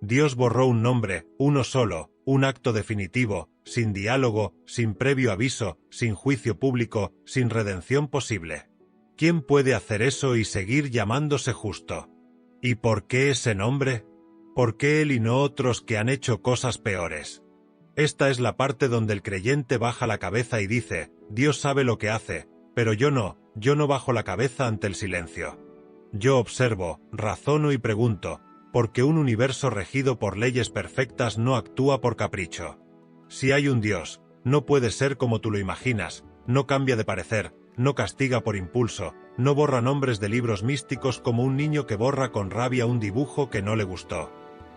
Dios borró un nombre, uno solo, un acto definitivo, sin diálogo, sin previo aviso, sin juicio público, sin redención posible. ¿Quién puede hacer eso y seguir llamándose justo? ¿Y por qué ese nombre? ¿Por qué él y no otros que han hecho cosas peores? Esta es la parte donde el creyente baja la cabeza y dice, Dios sabe lo que hace, pero yo no bajo la cabeza ante el silencio. Yo observo, razono y pregunto, porque un universo regido por leyes perfectas no actúa por capricho. Si hay un Dios, no puede ser como tú lo imaginas, no cambia de parecer, no castiga por impulso, no borra nombres de libros místicos como un niño que borra con rabia un dibujo que no le gustó.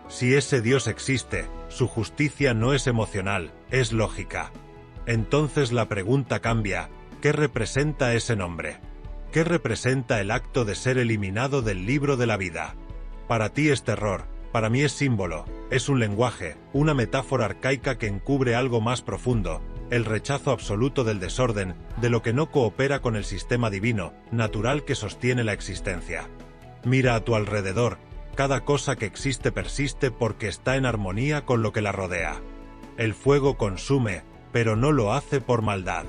Si ese Dios existe, su justicia no es emocional, es lógica. Entonces la pregunta cambia, ¿qué representa ese nombre? ¿Qué representa el acto de ser eliminado del libro de la vida? Para ti es terror, para mí es símbolo, es un lenguaje, una metáfora arcaica que encubre algo más profundo, el rechazo absoluto del desorden, de lo que no coopera con el sistema divino, natural que sostiene la existencia. Mira a tu alrededor, cada cosa que existe persiste porque está en armonía con lo que la rodea. El fuego consume, pero no lo hace por maldad.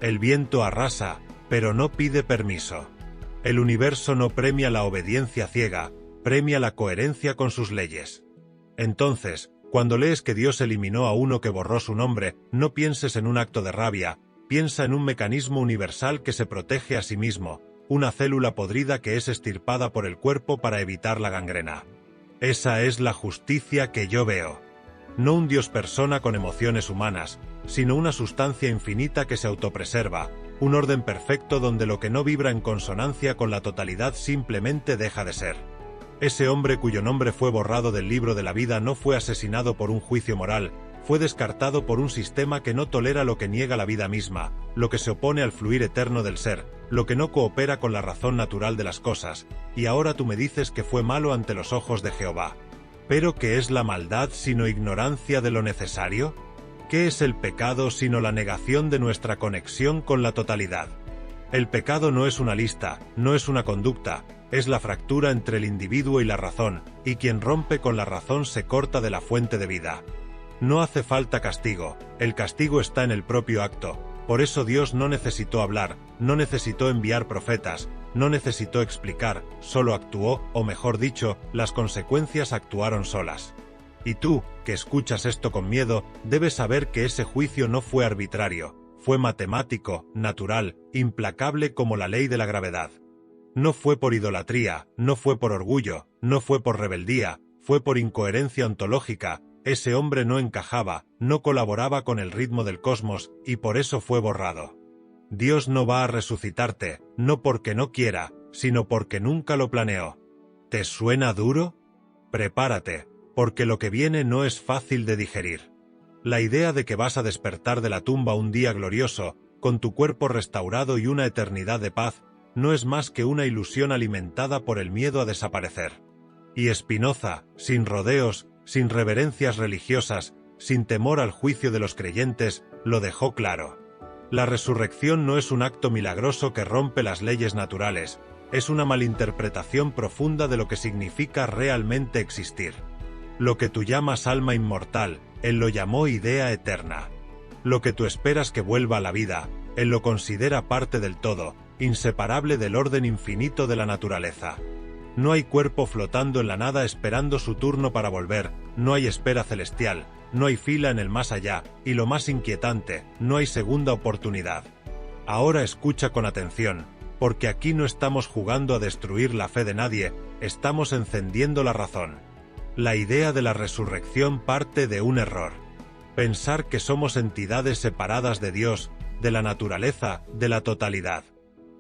El viento arrasa, pero no pide permiso. El universo no premia la obediencia ciega, premia la coherencia con sus leyes. Entonces, cuando lees que Dios eliminó a uno que borró su nombre, no pienses en un acto de rabia, piensa en un mecanismo universal que se protege a sí mismo, una célula podrida que es extirpada por el cuerpo para evitar la gangrena. Esa es la justicia que yo veo. No un Dios persona con emociones humanas, sino una sustancia infinita que se autopreserva, un orden perfecto donde lo que no vibra en consonancia con la totalidad simplemente deja de ser. Ese hombre cuyo nombre fue borrado del libro de la vida no fue asesinado por un juicio moral, fue descartado por un sistema que no tolera lo que niega la vida misma, lo que se opone al fluir eterno del ser, lo que no coopera con la razón natural de las cosas, y ahora tú me dices que fue malo ante los ojos de Jehová. ¿Pero qué es la maldad sino ignorancia de lo necesario? ¿Qué es el pecado sino la negación de nuestra conexión con la totalidad? El pecado no es una lista, no es una conducta, es la fractura entre el individuo y la razón, y quien rompe con la razón se corta de la fuente de vida. No hace falta castigo, el castigo está en el propio acto, por eso Dios no necesitó hablar, no necesitó enviar profetas, no necesitó explicar, solo actuó, o mejor dicho, las consecuencias actuaron solas. Y tú, que escuchas esto con miedo, debes saber que ese juicio no fue arbitrario, fue matemático, natural, implacable como la ley de la gravedad. No fue por idolatría, no fue por orgullo, no fue por rebeldía, fue por incoherencia ontológica. Ese hombre no encajaba, no colaboraba con el ritmo del cosmos, y por eso fue borrado. Dios no va a resucitarte, no porque no quiera, sino porque nunca lo planeó. ¿Te suena duro? Prepárate, porque lo que viene no es fácil de digerir. La idea de que vas a despertar de la tumba un día glorioso, con tu cuerpo restaurado y una eternidad de paz, no es más que una ilusión alimentada por el miedo a desaparecer. Y Spinoza, sin rodeos, sin reverencias religiosas, sin temor al juicio de los creyentes, lo dejó claro. La resurrección no es un acto milagroso que rompe las leyes naturales, es una malinterpretación profunda de lo que significa realmente existir. Lo que tú llamas alma inmortal, él lo llamó idea eterna. Lo que tú esperas que vuelva a la vida, él lo considera parte del todo, inseparable del orden infinito de la naturaleza. No hay cuerpo flotando en la nada esperando su turno para volver, no hay espera celestial, no hay fila en el más allá, y lo más inquietante, no hay segunda oportunidad. Ahora escucha con atención, porque aquí no estamos jugando a destruir la fe de nadie, estamos encendiendo la razón. La idea de la resurrección parte de un error. Pensar que somos entidades separadas de Dios, de la naturaleza, de la totalidad.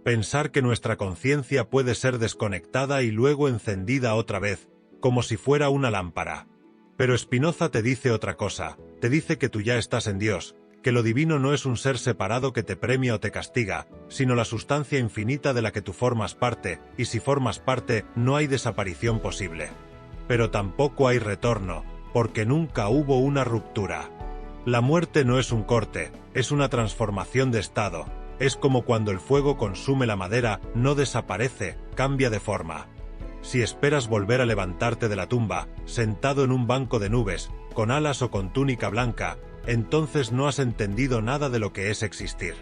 Pensar que nuestra conciencia puede ser desconectada y luego encendida otra vez, como si fuera una lámpara. Pero Spinoza te dice otra cosa, te dice que tú ya estás en Dios, que lo divino no es un ser separado que te premia o te castiga, sino la sustancia infinita de la que tú formas parte, y si formas parte, no hay desaparición posible. Pero tampoco hay retorno, porque nunca hubo una ruptura. La muerte no es un corte, es una transformación de estado. Es como cuando el fuego consume la madera, no desaparece, cambia de forma. Si esperas volver a levantarte de la tumba, sentado en un banco de nubes, con alas o con túnica blanca, entonces no has entendido nada de lo que es existir.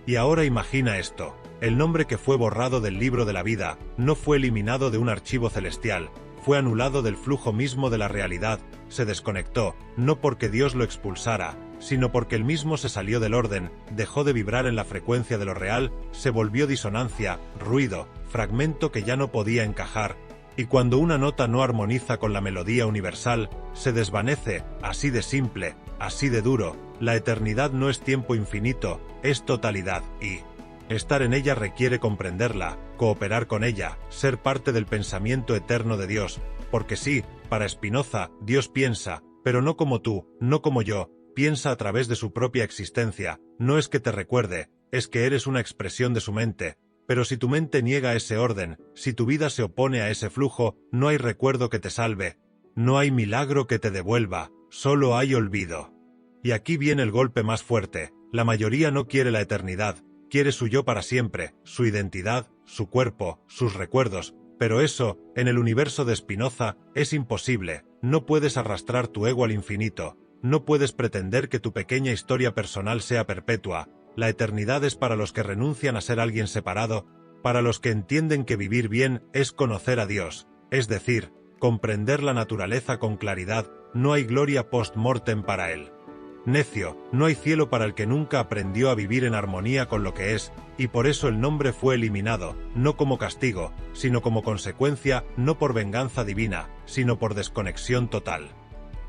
Y ahora imagina esto: el nombre que fue borrado del libro de la vida no fue eliminado de un archivo celestial, fue anulado del flujo mismo de la realidad, se desconectó, no porque Dios lo expulsara, sino porque él mismo se salió del orden, dejó de vibrar en la frecuencia de lo real, se volvió disonancia, ruido, fragmento que ya no podía encajar, y cuando una nota no armoniza con la melodía universal, se desvanece, así de simple, así de duro. La eternidad no es tiempo infinito, es totalidad, y estar en ella requiere comprenderla, cooperar con ella, ser parte del pensamiento eterno de Dios, porque sí, para Spinoza, Dios piensa, pero no como tú, no como yo, piensa a través de su propia existencia, no es que te recuerde, es que eres una expresión de su mente. Pero si tu mente niega ese orden, si tu vida se opone a ese flujo, no hay recuerdo que te salve, no hay milagro que te devuelva, solo hay olvido. Y aquí viene el golpe más fuerte: la mayoría no quiere la eternidad, quiere su yo para siempre, su identidad, su cuerpo, sus recuerdos, pero eso, en el universo de Spinoza, es imposible. No puedes arrastrar tu ego al infinito, no puedes pretender que tu pequeña historia personal sea perpetua. La eternidad es para los que renuncian a ser alguien separado, para los que entienden que vivir bien es conocer a Dios, es decir, comprender la naturaleza con claridad. No hay gloria post-mortem para él. Necio, no hay cielo para el que nunca aprendió a vivir en armonía con lo que es, y por eso el nombre fue eliminado, no como castigo, sino como consecuencia, no por venganza divina, sino por desconexión total.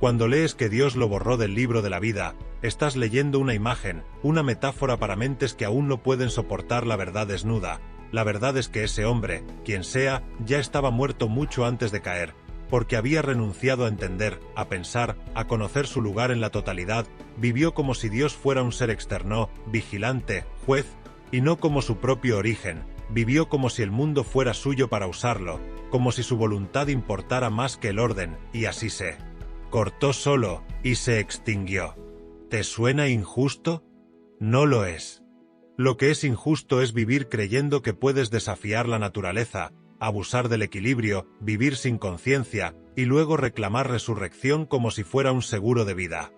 Cuando lees que Dios lo borró del libro de la vida, estás leyendo una imagen, una metáfora para mentes que aún no pueden soportar la verdad desnuda. La verdad es que ese hombre, quien sea, ya estaba muerto mucho antes de caer, porque había renunciado a entender, a pensar, a conocer su lugar en la totalidad. Vivió como si Dios fuera un ser externo, vigilante, juez, y no como su propio origen. Vivió como si el mundo fuera suyo para usarlo, como si su voluntad importara más que el orden, y así se cortó solo, y se extinguió. ¿Te suena injusto? No lo es. Lo que es injusto es vivir creyendo que puedes desafiar la naturaleza, abusar del equilibrio, vivir sin conciencia, y luego reclamar resurrección como si fuera un seguro de vida.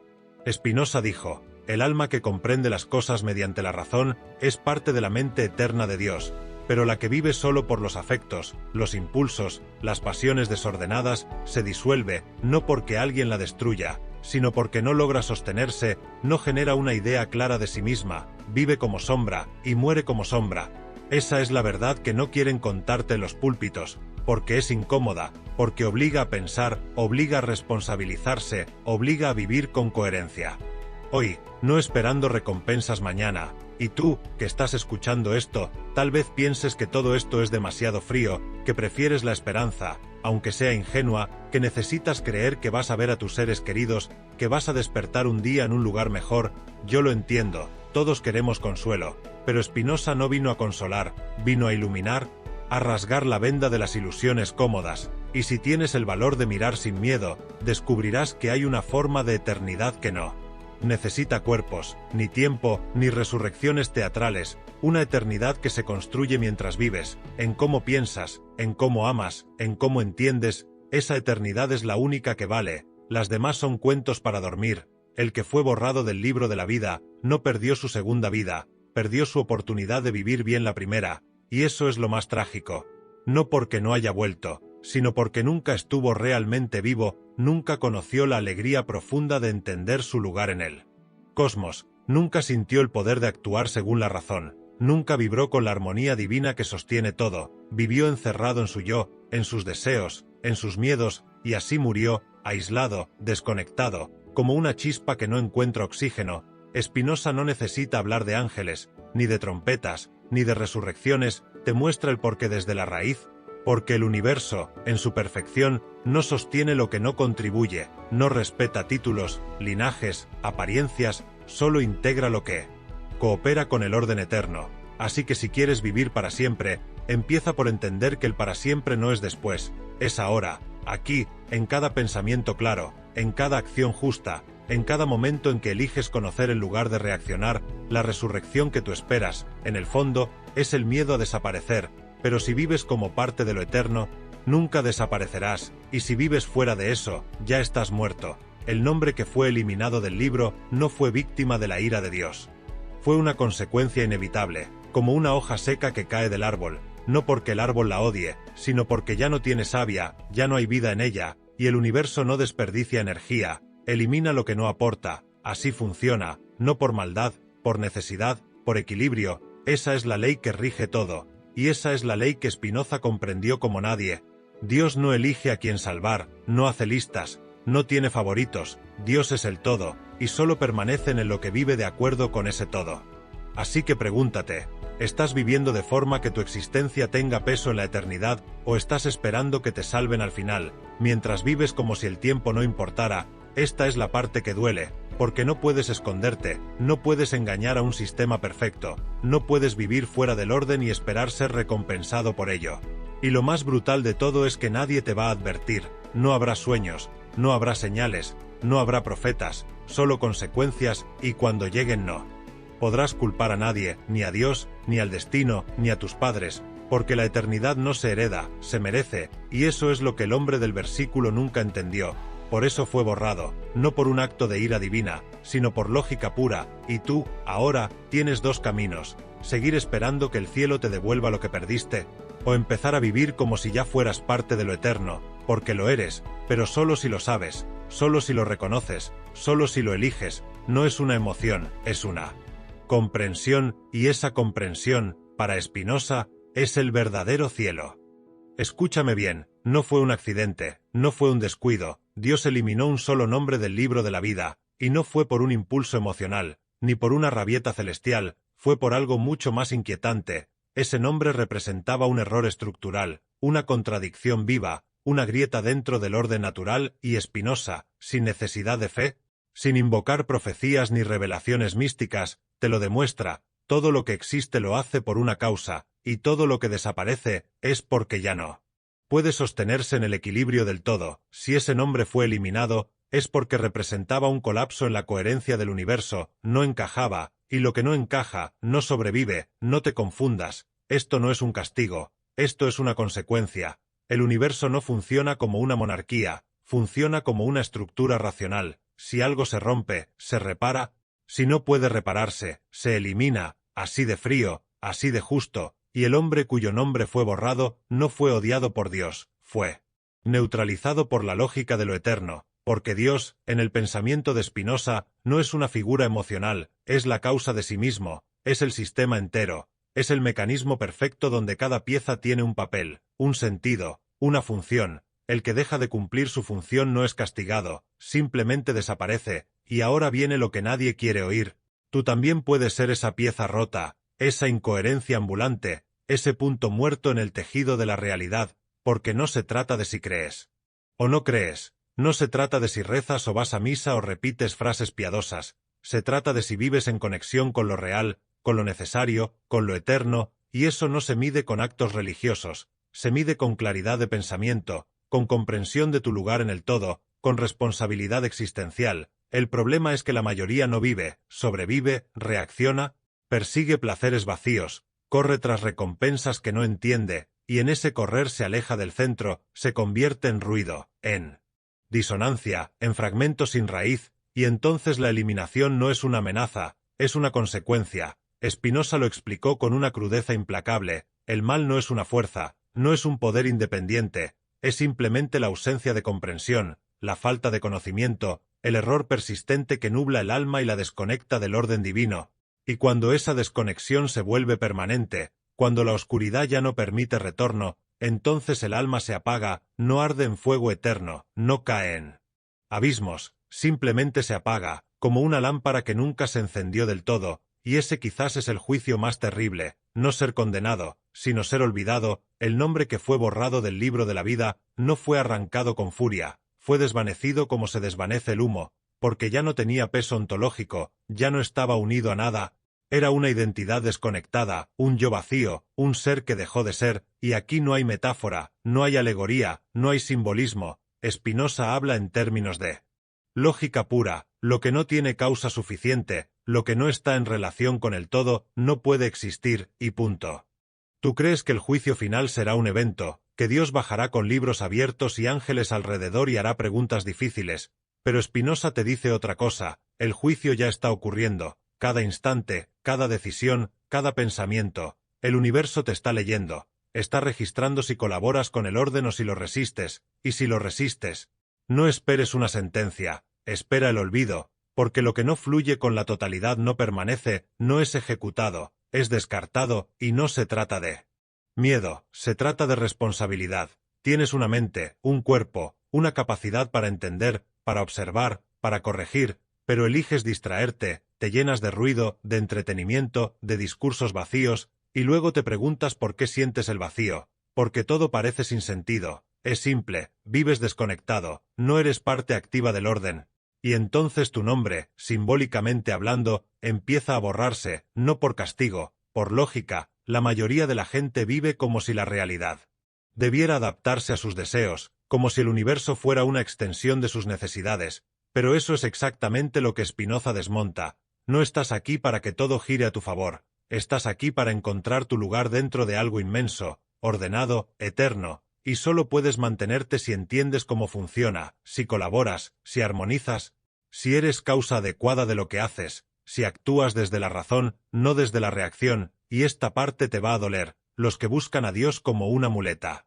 Spinoza dijo: el alma que comprende las cosas mediante la razón es parte de la mente eterna de Dios, pero la que vive solo por los afectos, los impulsos, las pasiones desordenadas, se disuelve, no porque alguien la destruya, sino porque no logra sostenerse, no genera una idea clara de sí misma, vive como sombra, y muere como sombra. Esa es la verdad que no quieren contarte en los púlpitos, porque es incómoda, porque obliga a pensar, obliga a responsabilizarse, obliga a vivir con coherencia. Hoy, no esperando recompensas mañana. Y tú, que estás escuchando esto, tal vez pienses que todo esto es demasiado frío, que prefieres la esperanza, aunque sea ingenua, que necesitas creer que vas a ver a tus seres queridos, que vas a despertar un día en un lugar mejor. Yo lo entiendo, todos queremos consuelo, pero Spinoza no vino a consolar, vino a iluminar, a rasgar la venda de las ilusiones cómodas, y si tienes el valor de mirar sin miedo, descubrirás que hay una forma de eternidad que no necesita cuerpos, ni tiempo, ni resurrecciones teatrales, una eternidad que se construye mientras vives, en cómo piensas, en cómo amas, en cómo entiendes. Esa eternidad es la única que vale, las demás son cuentos para dormir. El que fue borrado del libro de la vida, no perdió su segunda vida, perdió su oportunidad de vivir bien la primera, y eso es lo más trágico. No porque no haya vuelto, sino porque nunca estuvo realmente vivo, nunca conoció la alegría profunda de entender su lugar en el cosmos, nunca sintió el poder de actuar según la razón, nunca vibró con la armonía divina que sostiene todo, vivió encerrado en su yo, en sus deseos, en sus miedos, y así murió, aislado, desconectado, como una chispa que no encuentra oxígeno. Spinoza no necesita hablar de ángeles, ni de trompetas, ni de resurrecciones, te muestra el porqué desde la raíz, porque el universo, en su perfección, no sostiene lo que no contribuye, no respeta títulos, linajes, apariencias, solo integra lo que coopera con el orden eterno. Así que si quieres vivir para siempre, empieza por entender que el para siempre no es después, es ahora, aquí, en cada pensamiento claro, en cada acción justa, en cada momento en que eliges conocer en lugar de reaccionar. La resurrección que tú esperas, en el fondo, es el miedo a desaparecer, pero si vives como parte de lo eterno, nunca desaparecerás, y si vives fuera de eso, ya estás muerto. El nombre que fue eliminado del libro no fue víctima de la ira de Dios. Fue una consecuencia inevitable, como una hoja seca que cae del árbol, no porque el árbol la odie, sino porque ya no tiene savia, ya no hay vida en ella, y el universo no desperdicia energía, elimina lo que no aporta, así funciona, no por maldad, por necesidad, por equilibrio, esa es la ley que rige todo, y esa es la ley que Spinoza comprendió como nadie. Dios no elige a quien salvar, no hace listas, no tiene favoritos, Dios es el todo, y solo permanecen en lo que vive de acuerdo con ese todo. Así que pregúntate, ¿estás viviendo de forma que tu existencia tenga peso en la eternidad, o estás esperando que te salven al final, mientras vives como si el tiempo no importara? Esta es la parte que duele, porque no puedes esconderte, no puedes engañar a un sistema perfecto, no puedes vivir fuera del orden y esperar ser recompensado por ello. Y lo más brutal de todo es que nadie te va a advertir, no habrá sueños, no habrá señales, no habrá profetas, solo consecuencias, y cuando lleguen no podrás culpar a nadie, ni a Dios, ni al destino, ni a tus padres, porque la eternidad no se hereda, se merece, y eso es lo que el hombre del versículo nunca entendió. Por eso fue borrado, no por un acto de ira divina, sino por lógica pura, y tú, ahora, tienes dos caminos: seguir esperando que el cielo te devuelva lo que perdiste, o empezar a vivir como si ya fueras parte de lo eterno, porque lo eres, pero solo si lo sabes, solo si lo reconoces, solo si lo eliges. No es una emoción, es una comprensión, y esa comprensión, para Spinoza, es el verdadero cielo. Escúchame bien, no fue un accidente, no fue un descuido, Dios eliminó un solo nombre del libro de la vida, y no fue por un impulso emocional, ni por una rabieta celestial, fue por algo mucho más inquietante. Ese nombre representaba un error estructural, una contradicción viva, una grieta dentro del orden natural, y Spinoza, sin necesidad de fe, sin invocar profecías ni revelaciones místicas, te lo demuestra: todo lo que existe lo hace por una causa, y todo lo que desaparece es porque ya no puede sostenerse en el equilibrio del todo. Si ese nombre fue eliminado, es porque representaba un colapso en la coherencia del universo, no encajaba, y lo que no encaja, no sobrevive. No te confundas, esto no es un castigo, esto es una consecuencia. El universo no funciona como una monarquía, funciona como una estructura racional. Si algo se rompe, se repara; si no puede repararse, se elimina, así de frío, así de justo. Y el hombre cuyo nombre fue borrado no fue odiado por Dios, fue neutralizado por la lógica de lo eterno, porque Dios, en el pensamiento de Spinoza, no es una figura emocional, es la causa de sí mismo, es el sistema entero, es el mecanismo perfecto donde cada pieza tiene un papel, un sentido, una función. El que deja de cumplir su función no es castigado, simplemente desaparece. Y ahora viene lo que nadie quiere oír: tú también puedes ser esa pieza rota, esa incoherencia ambulante, ese punto muerto en el tejido de la realidad, porque no se trata de si crees o no crees, no se trata de si rezas o vas a misa o repites frases piadosas, se trata de si vives en conexión con lo real, con lo necesario, con lo eterno, y eso no se mide con actos religiosos, se mide con claridad de pensamiento, con comprensión de tu lugar en el todo, con responsabilidad existencial. El problema es que la mayoría no vive, sobrevive, reacciona, persigue placeres vacíos, corre tras recompensas que no entiende, y en ese correr se aleja del centro, se convierte en ruido, en disonancia, en fragmento sin raíz, y entonces la eliminación no es una amenaza, es una consecuencia. Spinoza lo explicó con una crudeza implacable: el mal no es una fuerza, no es un poder independiente, es simplemente la ausencia de comprensión, la falta de conocimiento, el error persistente que nubla el alma y la desconecta del orden divino. Y cuando esa desconexión se vuelve permanente, cuando la oscuridad ya no permite retorno, entonces el alma se apaga, no arde en fuego eterno, no cae en abismos, simplemente se apaga, como una lámpara que nunca se encendió del todo. Y ese quizás es el juicio más terrible: no ser condenado, sino ser olvidado. El nombre que fue borrado del libro de la vida no fue arrancado con furia, fue desvanecido como se desvanece el humo, porque ya no tenía peso ontológico, ya no estaba unido a nada, era una identidad desconectada, un yo vacío, un ser que dejó de ser. Y aquí no hay metáfora, no hay alegoría, no hay simbolismo. Spinoza habla en términos de lógica pura: lo que no tiene causa suficiente, lo que no está en relación con el todo, no puede existir, y punto. Tú crees que el juicio final será un evento, que Dios bajará con libros abiertos y ángeles alrededor y hará preguntas difíciles, pero Spinoza te dice otra cosa: el juicio ya está ocurriendo, cada instante, cada decisión, cada pensamiento, el universo te está leyendo, está registrando si colaboras con el orden o si lo resistes, y si lo resistes. No esperes una sentencia, espera el olvido, porque lo que no fluye con la totalidad no permanece, no es ejecutado, es descartado, y no se trata de miedo, se trata de responsabilidad. Tienes una mente, un cuerpo, una capacidad para entender, para observar, para corregir, pero eliges distraerte, te llenas de ruido, de entretenimiento, de discursos vacíos, y luego te preguntas por qué sientes el vacío, porque todo parece sin sentido, es simple, vives desconectado, no eres parte activa del orden. Y entonces tu nombre, simbólicamente hablando, empieza a borrarse, no por castigo, por lógica. La mayoría de la gente vive como si la realidad debiera adaptarse a sus deseos, como si el universo fuera una extensión de sus necesidades, pero eso es exactamente lo que Spinoza desmonta. No estás aquí para que todo gire a tu favor, estás aquí para encontrar tu lugar dentro de algo inmenso, ordenado, eterno, y solo puedes mantenerte si entiendes cómo funciona, si colaboras, si armonizas, si eres causa adecuada de lo que haces, si actúas desde la razón, no desde la reacción, y esta parte te va a doler, los que buscan a Dios como una muleta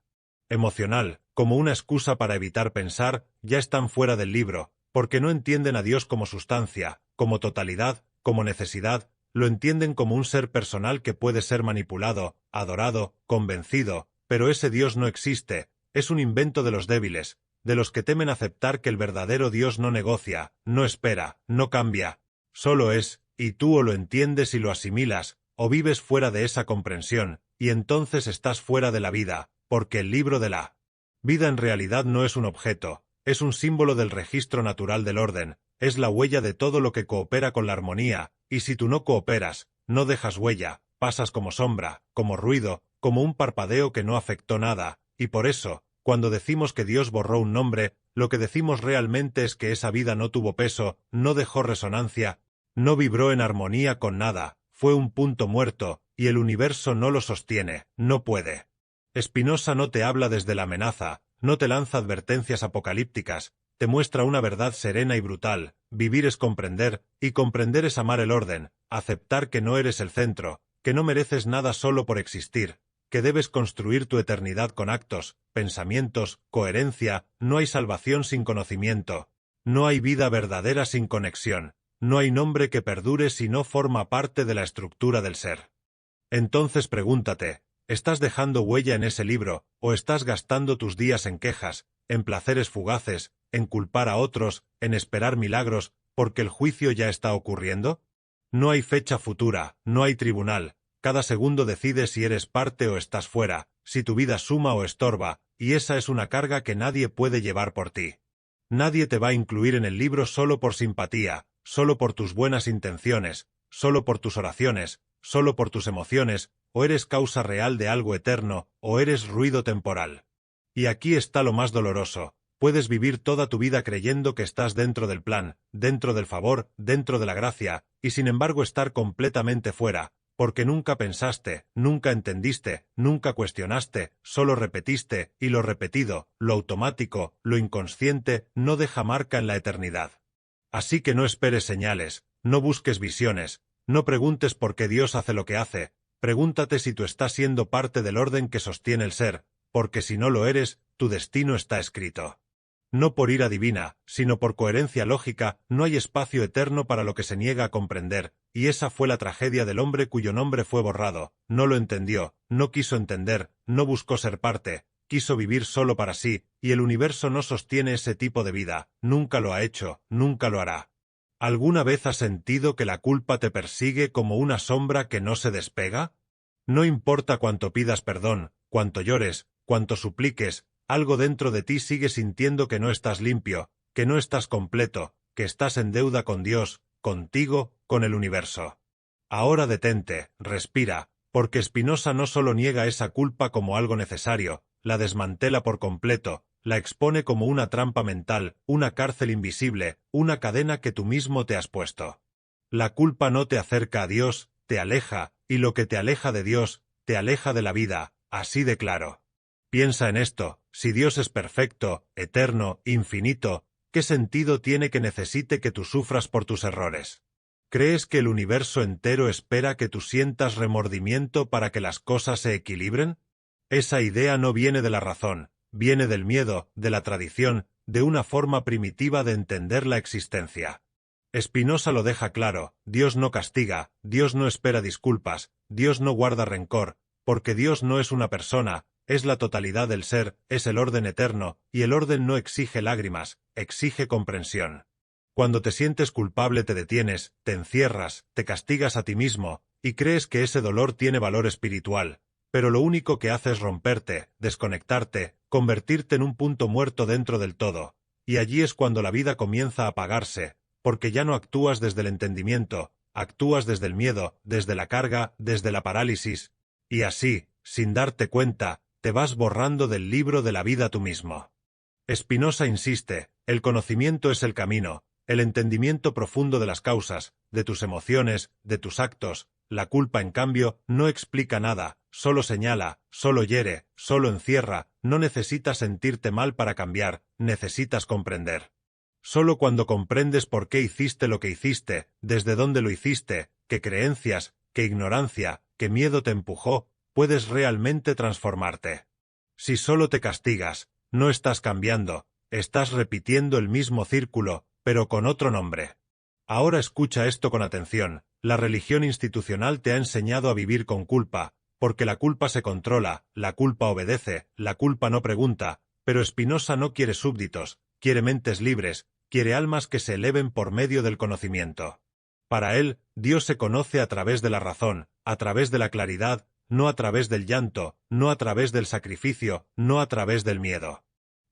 emocional, como una excusa para evitar pensar, ya están fuera del libro, porque no entienden a Dios como sustancia, como totalidad, como necesidad, lo entienden como un ser personal que puede ser manipulado, adorado, convencido, pero ese Dios no existe, es un invento de los débiles, de los que temen aceptar que el verdadero Dios no negocia, no espera, no cambia, solo es, y tú o lo entiendes y lo asimilas, o vives fuera de esa comprensión, y entonces estás fuera de la vida, porque el libro de la vida en realidad no es un objeto, es un símbolo del registro natural del orden, es la huella de todo lo que coopera con la armonía, y si tú no cooperas, no dejas huella, pasas como sombra, como ruido, como un parpadeo que no afectó nada, y por eso, cuando decimos que Dios borró un nombre, lo que decimos realmente es que esa vida no tuvo peso, no dejó resonancia, no vibró en armonía con nada, fue un punto muerto, y el universo no lo sostiene, no puede. Spinoza no te habla desde la amenaza, no te lanza advertencias apocalípticas, te muestra una verdad serena y brutal: vivir es comprender, y comprender es amar el orden, aceptar que no eres el centro, que no mereces nada solo por existir, que debes construir tu eternidad con actos, pensamientos, coherencia, no hay salvación sin conocimiento, no hay vida verdadera sin conexión. No hay nombre que perdure si no forma parte de la estructura del ser. Entonces pregúntate, ¿estás dejando huella en ese libro, o estás gastando tus días en quejas, en placeres fugaces, en culpar a otros, en esperar milagros, porque el juicio ya está ocurriendo? No hay fecha futura, no hay tribunal, cada segundo decide si eres parte o estás fuera, si tu vida suma o estorba, y esa es una carga que nadie puede llevar por ti. Nadie te va a incluir en el libro solo por simpatía, solo por tus buenas intenciones, solo por tus oraciones, solo por tus emociones, o eres causa real de algo eterno, o eres ruido temporal. Y aquí está lo más doloroso: puedes vivir toda tu vida creyendo que estás dentro del plan, dentro del favor, dentro de la gracia, y sin embargo estar completamente fuera, porque nunca pensaste, nunca entendiste, nunca cuestionaste, solo repetiste, y lo repetido, lo automático, lo inconsciente, no deja marca en la eternidad. Así que no esperes señales, no busques visiones, no preguntes por qué Dios hace lo que hace, pregúntate si tú estás siendo parte del orden que sostiene el ser, porque si no lo eres, tu destino está escrito. No por ira divina, sino por coherencia lógica, no hay espacio eterno para lo que se niega a comprender, y esa fue la tragedia del hombre cuyo nombre fue borrado: no lo entendió, no quiso entender, no buscó ser parte, quiso vivir solo para sí, y el universo no sostiene ese tipo de vida, nunca lo ha hecho, nunca lo hará. ¿Alguna vez has sentido que la culpa te persigue como una sombra que no se despega? No importa cuánto pidas perdón, cuánto llores, cuánto supliques, algo dentro de ti sigue sintiendo que no estás limpio, que no estás completo, que estás en deuda con Dios, contigo, con el universo. Ahora detente, respira, porque Spinoza no solo niega esa culpa como algo necesario, la desmantela por completo, la expone como una trampa mental, una cárcel invisible, una cadena que tú mismo te has puesto. La culpa no te acerca a Dios, te aleja, y lo que te aleja de Dios, te aleja de la vida, así de claro. Piensa en esto: si Dios es perfecto, eterno, infinito, ¿qué sentido tiene que necesite que tú sufras por tus errores? ¿Crees que el universo entero espera que tú sientas remordimiento para que las cosas se equilibren? Esa idea no viene de la razón, viene del miedo, de la tradición, de una forma primitiva de entender la existencia. Spinoza lo deja claro: Dios no castiga, Dios no espera disculpas, Dios no guarda rencor, porque Dios no es una persona, es la totalidad del ser, es el orden eterno, y el orden no exige lágrimas, exige comprensión. Cuando te sientes culpable te detienes, te encierras, te castigas a ti mismo, y crees que ese dolor tiene valor espiritual, pero lo único que hace es romperte, desconectarte, convertirte en un punto muerto dentro del todo, y allí es cuando la vida comienza a apagarse, porque ya no actúas desde el entendimiento, actúas desde el miedo, desde la carga, desde la parálisis, y así, sin darte cuenta, te vas borrando del libro de la vida tú mismo. Spinoza insiste: el conocimiento es el camino, el entendimiento profundo de las causas, de tus emociones, de tus actos. La culpa, en cambio, no explica nada, solo señala, solo hiere, solo encierra. No necesitas sentirte mal para cambiar, necesitas comprender. Solo cuando comprendes por qué hiciste lo que hiciste, desde dónde lo hiciste, qué creencias, qué ignorancia, qué miedo te empujó, puedes realmente transformarte. Si solo te castigas, no estás cambiando, estás repitiendo el mismo círculo, pero con otro nombre. Ahora escucha esto con atención: la religión institucional te ha enseñado a vivir con culpa, porque la culpa se controla, la culpa obedece, la culpa no pregunta, pero Spinoza no quiere súbditos, quiere mentes libres, quiere almas que se eleven por medio del conocimiento. Para él, Dios se conoce a través de la razón, a través de la claridad, no a través del llanto, no a través del sacrificio, no a través del miedo.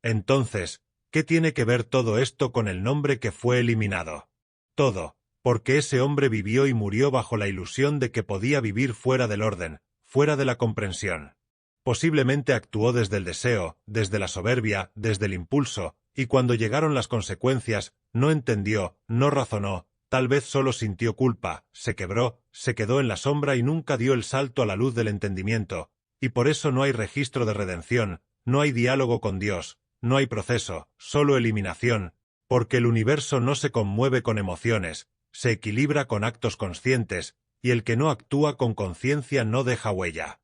Entonces, ¿qué tiene que ver todo esto con el nombre que fue eliminado? Todo, porque ese hombre vivió y murió bajo la ilusión de que podía vivir fuera del orden, fuera de la comprensión. Posiblemente actuó desde el deseo, desde la soberbia, desde el impulso, y cuando llegaron las consecuencias, no entendió, no razonó, tal vez solo sintió culpa, se quebró, se quedó en la sombra y nunca dio el salto a la luz del entendimiento, y por eso no hay registro de redención, no hay diálogo con Dios, no hay proceso, solo eliminación, porque el universo no se conmueve con emociones, se equilibra con actos conscientes, y el que no actúa con conciencia no deja huella.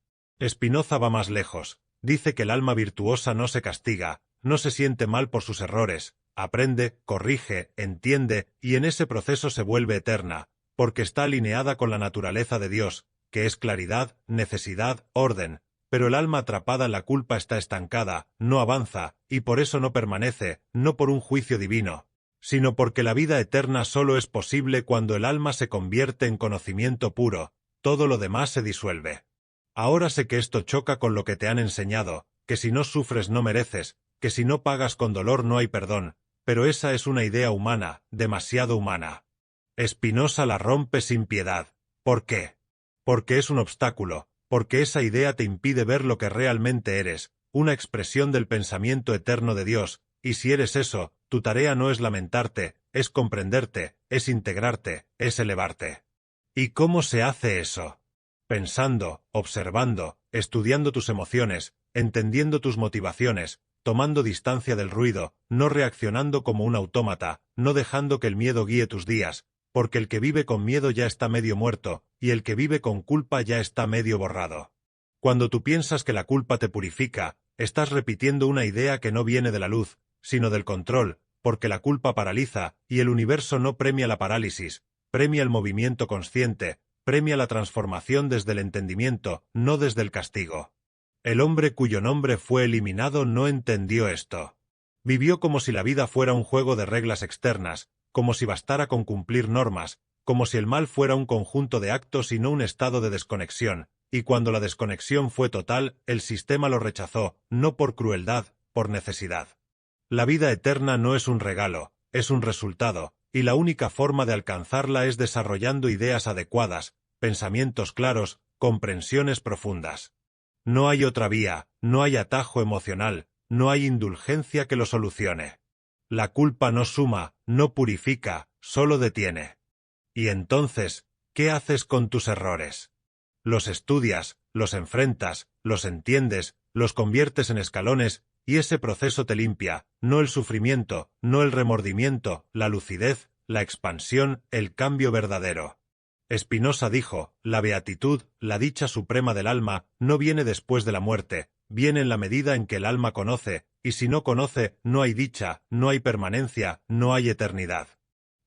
Spinoza va más lejos: dice que el alma virtuosa no se castiga, no se siente mal por sus errores, aprende, corrige, entiende, y en ese proceso se vuelve eterna, porque está alineada con la naturaleza de Dios, que es claridad, necesidad, orden, pero el alma atrapada en la culpa está estancada, no avanza, y por eso no permanece, no por un juicio divino, sino porque la vida eterna solo es posible cuando el alma se convierte en conocimiento puro, todo lo demás se disuelve. Ahora sé que esto choca con lo que te han enseñado, que si no sufres no mereces, que si no pagas con dolor no hay perdón, pero esa es una idea humana, demasiado humana. Spinoza la rompe sin piedad. ¿Por qué? Porque es un obstáculo, porque esa idea te impide ver lo que realmente eres, una expresión del pensamiento eterno de Dios, y si eres eso, tu tarea no es lamentarte, es comprenderte, es integrarte, es elevarte. ¿Y cómo se hace eso? Pensando, observando, estudiando tus emociones, entendiendo tus motivaciones, tomando distancia del ruido, no reaccionando como un autómata, no dejando que el miedo guíe tus días, porque el que vive con miedo ya está medio muerto, y el que vive con culpa ya está medio borrado. Cuando tú piensas que la culpa te purifica, estás repitiendo una idea que no viene de la luz, sino del control, porque la culpa paraliza, y el universo no premia la parálisis, premia el movimiento consciente, premia la transformación desde el entendimiento, no desde el castigo. El hombre cuyo nombre fue eliminado no entendió esto. Vivió como si la vida fuera un juego de reglas externas, como si bastara con cumplir normas, como si el mal fuera un conjunto de actos y no un estado de desconexión, y cuando la desconexión fue total, el sistema lo rechazó, no por crueldad, por necesidad. La vida eterna no es un regalo, es un resultado, y la única forma de alcanzarla es desarrollando ideas adecuadas, pensamientos claros, comprensiones profundas. No hay otra vía, no hay atajo emocional, no hay indulgencia que lo solucione. La culpa no suma, no purifica, solo detiene. Y entonces, ¿qué haces con tus errores? Los estudias, los enfrentas, los entiendes, los conviertes en escalones, y ese proceso te limpia, no el sufrimiento, no el remordimiento, la lucidez, la expansión, el cambio verdadero. Spinoza dijo, la beatitud, la dicha suprema del alma, no viene después de la muerte, viene en la medida en que el alma conoce, y si no conoce, no hay dicha, no hay permanencia, no hay eternidad.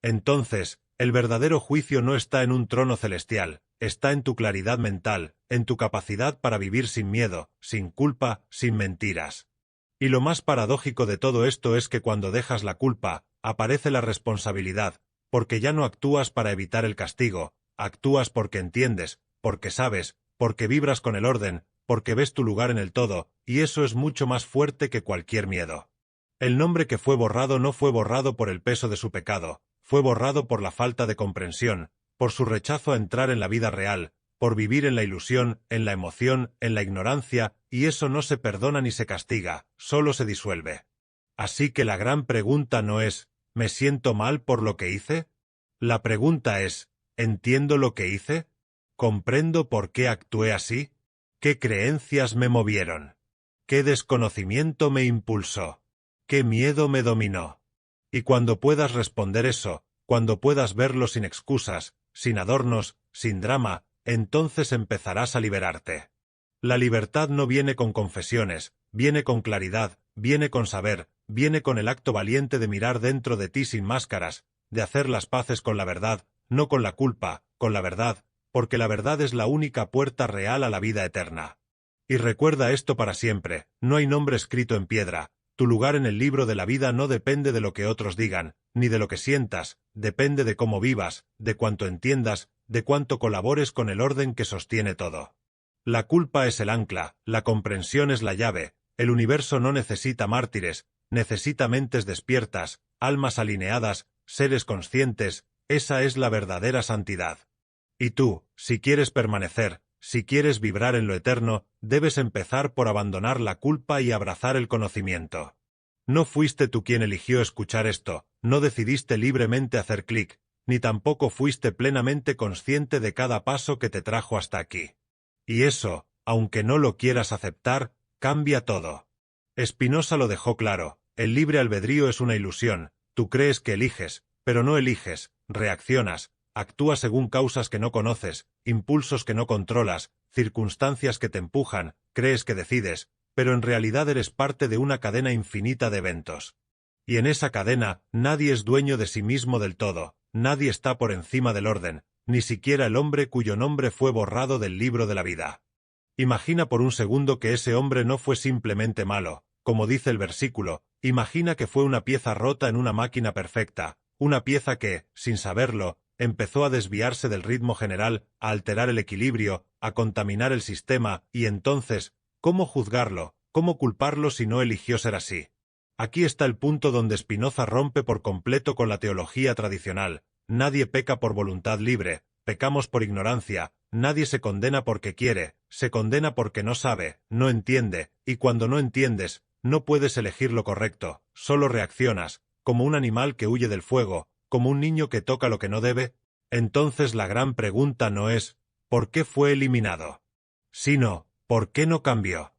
Entonces, el verdadero juicio no está en un trono celestial, está en tu claridad mental, en tu capacidad para vivir sin miedo, sin culpa, sin mentiras. Y lo más paradójico de todo esto es que cuando dejas la culpa, aparece la responsabilidad, porque ya no actúas para evitar el castigo, actúas porque entiendes, porque sabes, porque vibras con el orden, porque ves tu lugar en el todo, y eso es mucho más fuerte que cualquier miedo. El nombre que fue borrado no fue borrado por el peso de su pecado, fue borrado por la falta de comprensión, por su rechazo a entrar en la vida real, por vivir en la ilusión, en la emoción, en la ignorancia, y eso no se perdona ni se castiga, solo se disuelve. Así que la gran pregunta no es, ¿me siento mal por lo que hice? La pregunta es, ¿entiendo lo que hice? ¿Comprendo por qué actué así? ¿Qué creencias me movieron? ¿Qué desconocimiento me impulsó? ¿Qué miedo me dominó? Y cuando puedas responder eso, cuando puedas verlo sin excusas, sin adornos, sin drama, entonces empezarás a liberarte. La libertad no viene con confesiones, viene con claridad, viene con saber, viene con el acto valiente de mirar dentro de ti sin máscaras, de hacer las paces con la verdad, no con la culpa, con la verdad, porque la verdad es la única puerta real a la vida eterna. Y recuerda esto para siempre, no hay nombre escrito en piedra, tu lugar en el libro de la vida no depende de lo que otros digan, ni de lo que sientas, depende de cómo vivas, de cuánto entiendas, de cuánto colabores con el orden que sostiene todo. La culpa es el ancla, la comprensión es la llave, el universo no necesita mártires, necesita mentes despiertas, almas alineadas, seres conscientes, esa es la verdadera santidad. Y tú, si quieres permanecer, si quieres vibrar en lo eterno, debes empezar por abandonar la culpa y abrazar el conocimiento. No fuiste tú quien eligió escuchar esto, no decidiste libremente hacer clic, ni tampoco fuiste plenamente consciente de cada paso que te trajo hasta aquí. Y eso, aunque no lo quieras aceptar, cambia todo. Spinoza lo dejó claro, el libre albedrío es una ilusión, tú crees que eliges, pero no eliges, reaccionas, actúas según causas que no conoces, impulsos que no controlas, circunstancias que te empujan, crees que decides, pero en realidad eres parte de una cadena infinita de eventos. Y en esa cadena, nadie es dueño de sí mismo del todo, nadie está por encima del orden, ni siquiera el hombre cuyo nombre fue borrado del libro de la vida. Imagina por un segundo que ese hombre no fue simplemente malo, como dice el versículo, imagina que fue una pieza rota en una máquina perfecta, una pieza que, sin saberlo, empezó a desviarse del ritmo general, a alterar el equilibrio, a contaminar el sistema, y entonces, ¿cómo juzgarlo, cómo culparlo si no eligió ser así? Aquí está el punto donde Spinoza rompe por completo con la teología tradicional. Nadie peca por voluntad libre, pecamos por ignorancia, nadie se condena porque quiere, se condena porque no sabe, no entiende, y cuando no entiendes, no puedes elegir lo correcto, solo reaccionas, como un animal que huye del fuego, como un niño que toca lo que no debe. Entonces la gran pregunta no es, ¿por qué fue eliminado? Sino, ¿por qué no cambió?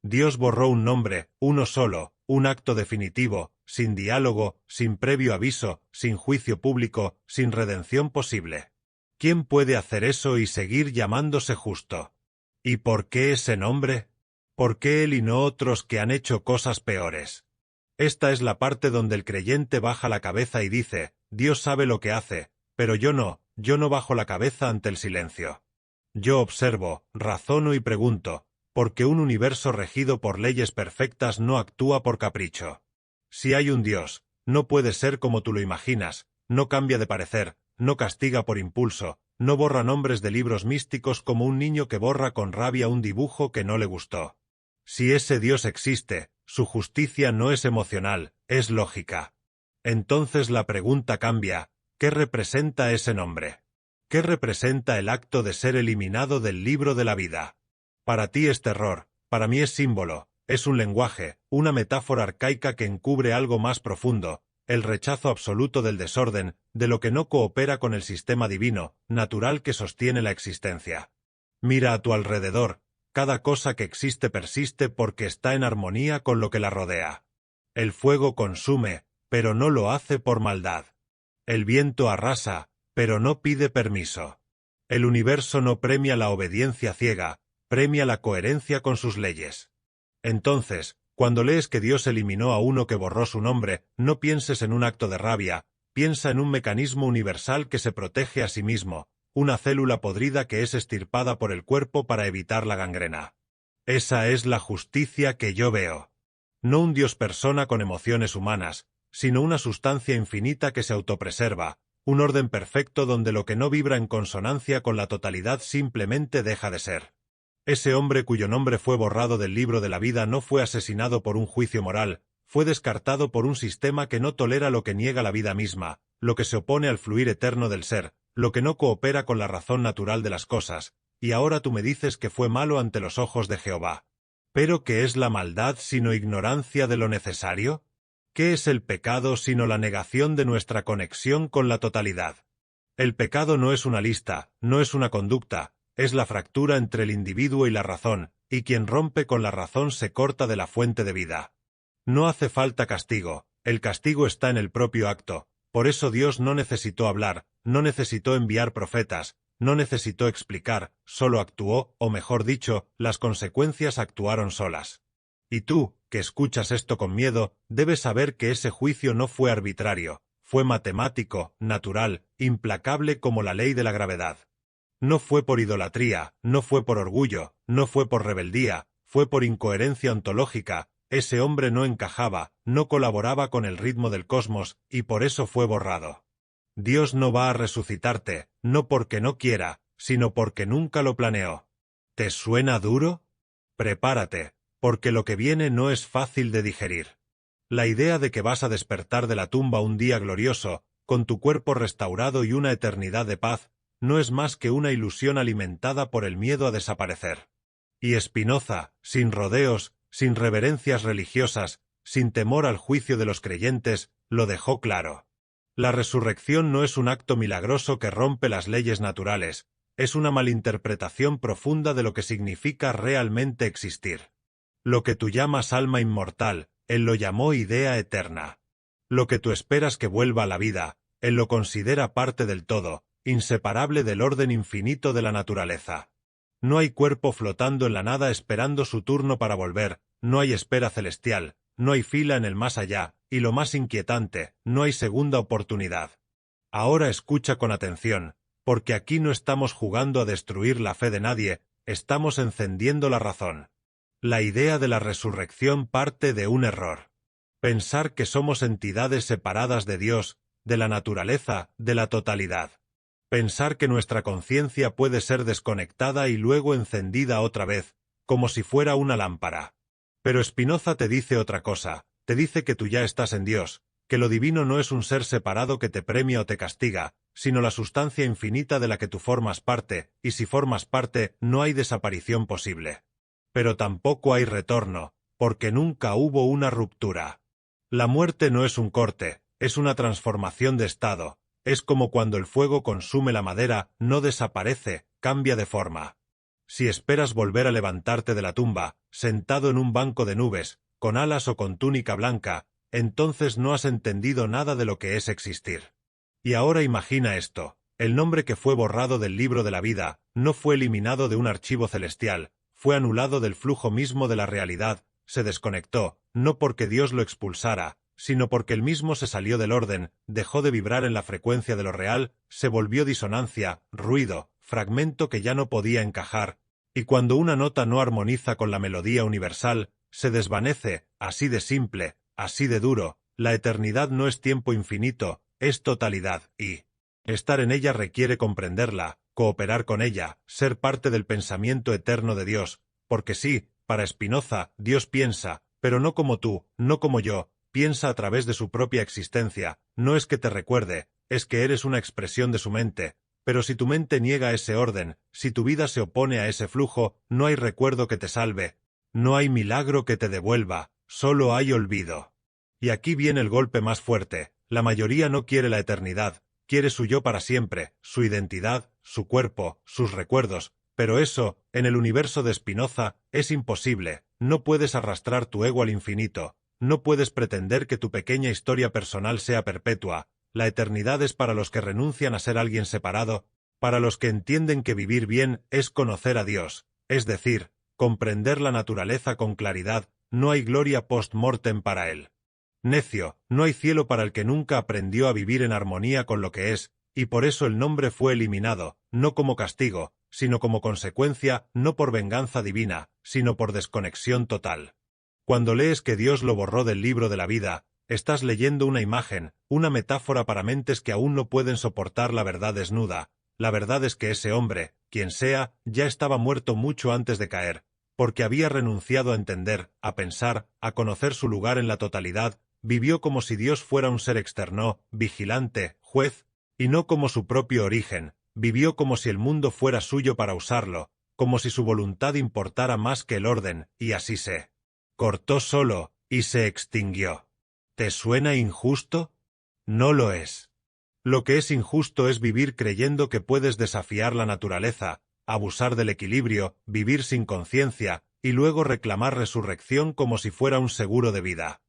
Dios borró un nombre, uno solo, un acto definitivo, sin diálogo, sin previo aviso, sin juicio público, sin redención posible. ¿Quién puede hacer eso y seguir llamándose justo? ¿Y por qué ese nombre? ¿Por qué él y no otros que han hecho cosas peores? Esta es la parte donde el creyente baja la cabeza y dice, Dios sabe lo que hace, pero yo no bajo la cabeza ante el silencio. Yo observo, razono y pregunto, porque un universo regido por leyes perfectas no actúa por capricho. Si hay un Dios, no puede ser como tú lo imaginas, no cambia de parecer, no castiga por impulso, no borra nombres de libros místicos como un niño que borra con rabia un dibujo que no le gustó. Si ese Dios existe, su justicia no es emocional, es lógica. Entonces la pregunta cambia, ¿qué representa ese nombre? ¿Qué representa el acto de ser eliminado del libro de la vida? Para ti es terror, para mí es símbolo, es un lenguaje, una metáfora arcaica que encubre algo más profundo, el rechazo absoluto del desorden, de lo que no coopera con el sistema divino, natural que sostiene la existencia. Mira a tu alrededor, Cada cosa que existe persiste porque está en armonía con lo que la rodea. El fuego consume, pero no lo hace por maldad. El viento arrasa, pero no pide permiso. El universo no premia la obediencia ciega, premia la coherencia con sus leyes. Entonces, cuando lees que Dios eliminó a uno que borró su nombre, no pienses en un acto de rabia, piensa en un mecanismo universal que se protege a sí mismo, una célula podrida que es extirpada por el cuerpo para evitar la gangrena. Esa es la justicia que yo veo. No un Dios persona con emociones humanas, sino una sustancia infinita que se autopreserva, un orden perfecto donde lo que no vibra en consonancia con la totalidad simplemente deja de ser. Ese hombre cuyo nombre fue borrado del libro de la vida no fue asesinado por un juicio moral, fue descartado por un sistema que no tolera lo que niega la vida misma, lo que se opone al fluir eterno del ser, lo que no coopera con la razón natural de las cosas, y ahora tú me dices que fue malo ante los ojos de Jehová. ¿Pero qué es la maldad sino ignorancia de lo necesario? ¿Qué es el pecado sino la negación de nuestra conexión con la totalidad? El pecado no es una lista, no es una conducta, es la fractura entre el individuo y la razón, y quien rompe con la razón se corta de la fuente de vida. No hace falta castigo, el castigo está en el propio acto, por eso Dios no necesitó hablar, no necesitó enviar profetas, no necesitó explicar, solo actuó, o mejor dicho, las consecuencias actuaron solas. Y tú, que escuchas esto con miedo, debes saber que ese juicio no fue arbitrario, fue matemático, natural, implacable como la ley de la gravedad. No fue por idolatría, no fue por orgullo, no fue por rebeldía, fue por incoherencia ontológica. Ese hombre no encajaba, no colaboraba con el ritmo del cosmos, y por eso fue borrado. Dios no va a resucitarte, no porque no quiera, sino porque nunca lo planeó. ¿Te suena duro? Prepárate, porque lo que viene no es fácil de digerir. La idea de que vas a despertar de la tumba un día glorioso, con tu cuerpo restaurado y una eternidad de paz, no es más que una ilusión alimentada por el miedo a desaparecer. Y Spinoza, sin rodeos, sin reverencias religiosas, sin temor al juicio de los creyentes, lo dejó claro. La resurrección no es un acto milagroso que rompe las leyes naturales, es una malinterpretación profunda de lo que significa realmente existir. Lo que tú llamas alma inmortal, él lo llamó idea eterna. Lo que tú esperas que vuelva a la vida, él lo considera parte del todo, inseparable del orden infinito de la naturaleza. No hay cuerpo flotando en la nada esperando su turno para volver, no hay espera celestial, no hay fila en el más allá, y lo más inquietante, no hay segunda oportunidad. Ahora escucha con atención, porque aquí no estamos jugando a destruir la fe de nadie, estamos encendiendo la razón. La idea de la resurrección parte de un error. Pensar que somos entidades separadas de Dios, de la naturaleza, de la totalidad. Pensar que nuestra conciencia puede ser desconectada y luego encendida otra vez, como si fuera una lámpara. Pero Spinoza te dice otra cosa, te dice que tú ya estás en Dios, que lo divino no es un ser separado que te premia o te castiga, sino la sustancia infinita de la que tú formas parte, y si formas parte, no hay desaparición posible. Pero tampoco hay retorno, porque nunca hubo una ruptura. La muerte no es un corte, es una transformación de estado, es como cuando el fuego consume la madera, no desaparece, cambia de forma. Si esperas volver a levantarte de la tumba, sentado en un banco de nubes, con alas o con túnica blanca, entonces no has entendido nada de lo que es existir. Y ahora imagina esto, el nombre que fue borrado del libro de la vida, no fue eliminado de un archivo celestial, fue anulado del flujo mismo de la realidad, se desconectó, no porque Dios lo expulsara, sino porque él mismo se salió del orden, dejó de vibrar en la frecuencia de lo real, se volvió disonancia, ruido, fragmento que ya no podía encajar, y cuando una nota no armoniza con la melodía universal, se desvanece, así de simple, así de duro. La eternidad no es tiempo infinito, es totalidad, y estar en ella requiere comprenderla, cooperar con ella, ser parte del pensamiento eterno de Dios, porque sí, para Spinoza, Dios piensa, pero no como tú, no como yo, piensa a través de su propia existencia, no es que te recuerde, es que eres una expresión de su mente, pero si tu mente niega ese orden, si tu vida se opone a ese flujo, no hay recuerdo que te salve, no hay milagro que te devuelva, solo hay olvido. Y aquí viene el golpe más fuerte, la mayoría no quiere la eternidad, quiere su yo para siempre, su identidad, su cuerpo, sus recuerdos, Pero eso, en el universo de Spinoza, es imposible. No puedes arrastrar tu ego al infinito. No puedes pretender que tu pequeña historia personal sea perpetua. La eternidad es para los que renuncian a ser alguien separado, para los que entienden que vivir bien es conocer a Dios, es decir, comprender la naturaleza con claridad. No hay gloria post-mortem para él. Necio, no hay cielo para el que nunca aprendió a vivir en armonía con lo que es, y por eso el nombre fue eliminado, no como castigo, sino como consecuencia, no por venganza divina, sino por desconexión total. Cuando lees que Dios lo borró del libro de la vida, estás leyendo una imagen, una metáfora para mentes que aún no pueden soportar la verdad desnuda. La verdad es que ese hombre, quien sea, ya estaba muerto mucho antes de caer, porque había renunciado a entender, a pensar, a conocer su lugar en la totalidad. Vivió como si Dios fuera un ser externo, vigilante, juez, y no como su propio origen. Vivió como si el mundo fuera suyo para usarlo, como si su voluntad importara más que el orden, y así se cortó solo, y se extinguió. ¿Te suena injusto? No lo es. Lo que es injusto es vivir creyendo que puedes desafiar la naturaleza, abusar del equilibrio, vivir sin conciencia, y luego reclamar resurrección como si fuera un seguro de vida.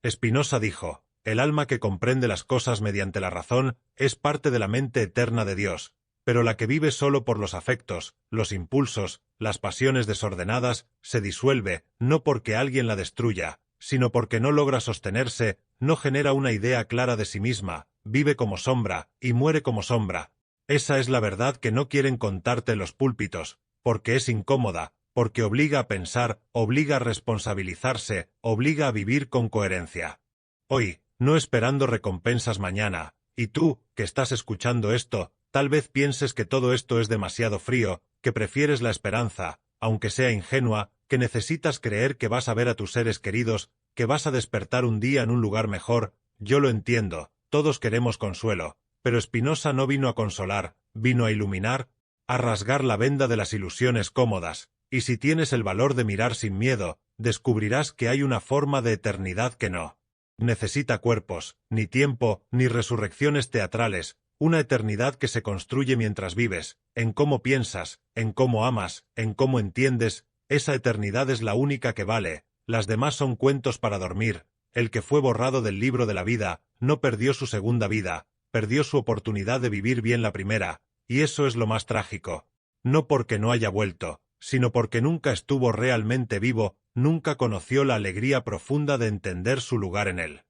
Spinoza dijo, el alma que comprende las cosas mediante la razón es parte de la mente eterna de Dios, pero la que vive solo por los afectos, los impulsos, las pasiones desordenadas, se disuelve, no porque alguien la destruya, sino porque no logra sostenerse, no genera una idea clara de sí misma, vive como sombra, y muere como sombra. Esa es la verdad que no quieren contarte los púlpitos, porque es incómoda, porque obliga a pensar, obliga a responsabilizarse, obliga a vivir con coherencia. Hoy, no esperando recompensas mañana, y tú, que estás escuchando esto, tal vez pienses que todo esto es demasiado frío, que prefieres la esperanza, aunque sea ingenua, que necesitas creer que vas a ver a tus seres queridos, que vas a despertar un día en un lugar mejor. Yo lo entiendo, todos queremos consuelo, pero Spinoza no vino a consolar, vino a iluminar, a rasgar la venda de las ilusiones cómodas. Y si tienes el valor de mirar sin miedo, descubrirás que hay una forma de eternidad que no necesita cuerpos, ni tiempo, ni resurrecciones teatrales, una eternidad que se construye mientras vives, en cómo piensas, en cómo amas, en cómo entiendes. Esa eternidad es la única que vale, las demás son cuentos para dormir. El que fue borrado del libro de la vida, no perdió su segunda vida, perdió su oportunidad de vivir bien la primera, y eso es lo más trágico. No porque no haya vuelto, sino porque nunca estuvo realmente vivo, nunca conoció la alegría profunda de entender su lugar en el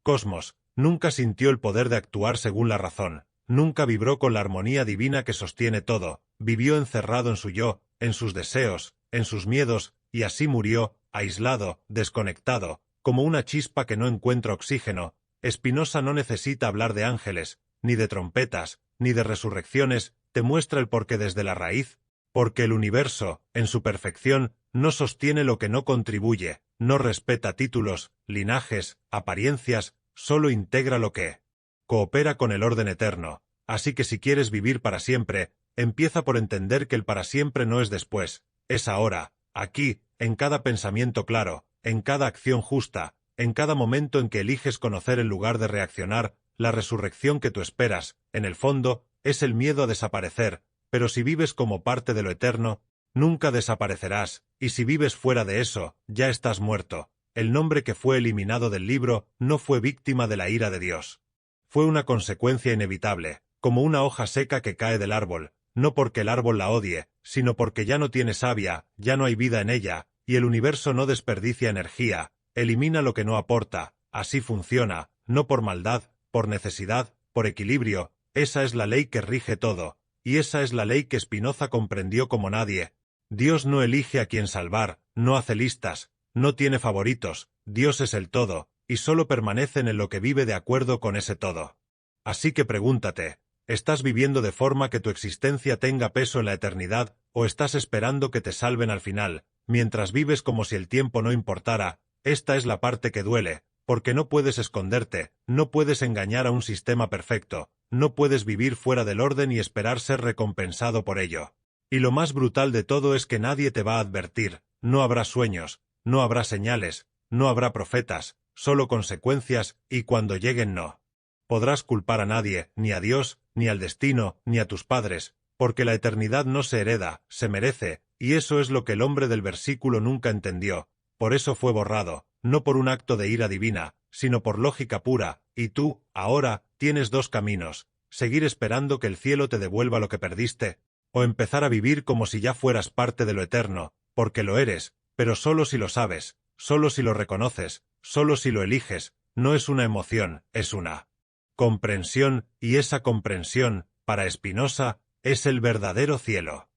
cosmos, nunca sintió el poder de actuar según la razón, nunca vibró con la armonía divina que sostiene todo, vivió encerrado en su yo, en sus deseos, en sus miedos, y así murió, aislado, desconectado, como una chispa que no encuentra oxígeno. Spinoza no necesita hablar de ángeles, ni de trompetas, ni de resurrecciones, te muestra el porqué desde la raíz, porque el universo, en su perfección, no sostiene lo que no contribuye, no respeta títulos, linajes, apariencias, solo integra lo que coopera con el orden eterno. Así que si quieres vivir para siempre, empieza por entender que el para siempre no es después, es ahora, aquí, en cada pensamiento claro, en cada acción justa, en cada momento en que eliges conocer en lugar de reaccionar. La resurrección que tú esperas, en el fondo, es el miedo a desaparecer, pero si vives como parte de lo eterno, nunca desaparecerás, y si vives fuera de eso, ya estás muerto. El nombre que fue eliminado del libro no fue víctima de la ira de Dios. Fue una consecuencia inevitable, como una hoja seca que cae del árbol, no porque el árbol la odie, sino porque ya no tiene savia, ya no hay vida en ella, y el universo no desperdicia energía, elimina lo que no aporta. Así funciona, no por maldad, por necesidad, por equilibrio. Esa es la ley que rige todo, y esa es la ley que Spinoza comprendió como nadie. Dios no elige a quien salvar, no hace listas, no tiene favoritos, Dios es el todo, y solo permanecen en lo que vive de acuerdo con ese todo. Así que pregúntate, ¿estás viviendo de forma que tu existencia tenga peso en la eternidad, o estás esperando que te salven al final, mientras vives como si el tiempo no importara? Esta es la parte que duele, porque no puedes esconderte, no puedes engañar a un sistema perfecto, no puedes vivir fuera del orden y esperar ser recompensado por ello. Y lo más brutal de todo es que nadie te va a advertir, no habrá sueños, no habrá señales, no habrá profetas, solo consecuencias, y cuando lleguen no podrás culpar a nadie, ni a Dios, ni al destino, ni a tus padres, porque la eternidad no se hereda, se merece, y eso es lo que el hombre del versículo nunca entendió, por eso fue borrado, no por un acto de ira divina, sino por lógica pura, y tú, ahora, tienes dos caminos, seguir esperando que el cielo te devuelva lo que perdiste, o empezar a vivir como si ya fueras parte de lo eterno, porque lo eres, pero solo si lo sabes, solo si lo reconoces, solo si lo eliges, no es una emoción, es una comprensión, y esa comprensión, para Spinoza, es el verdadero cielo.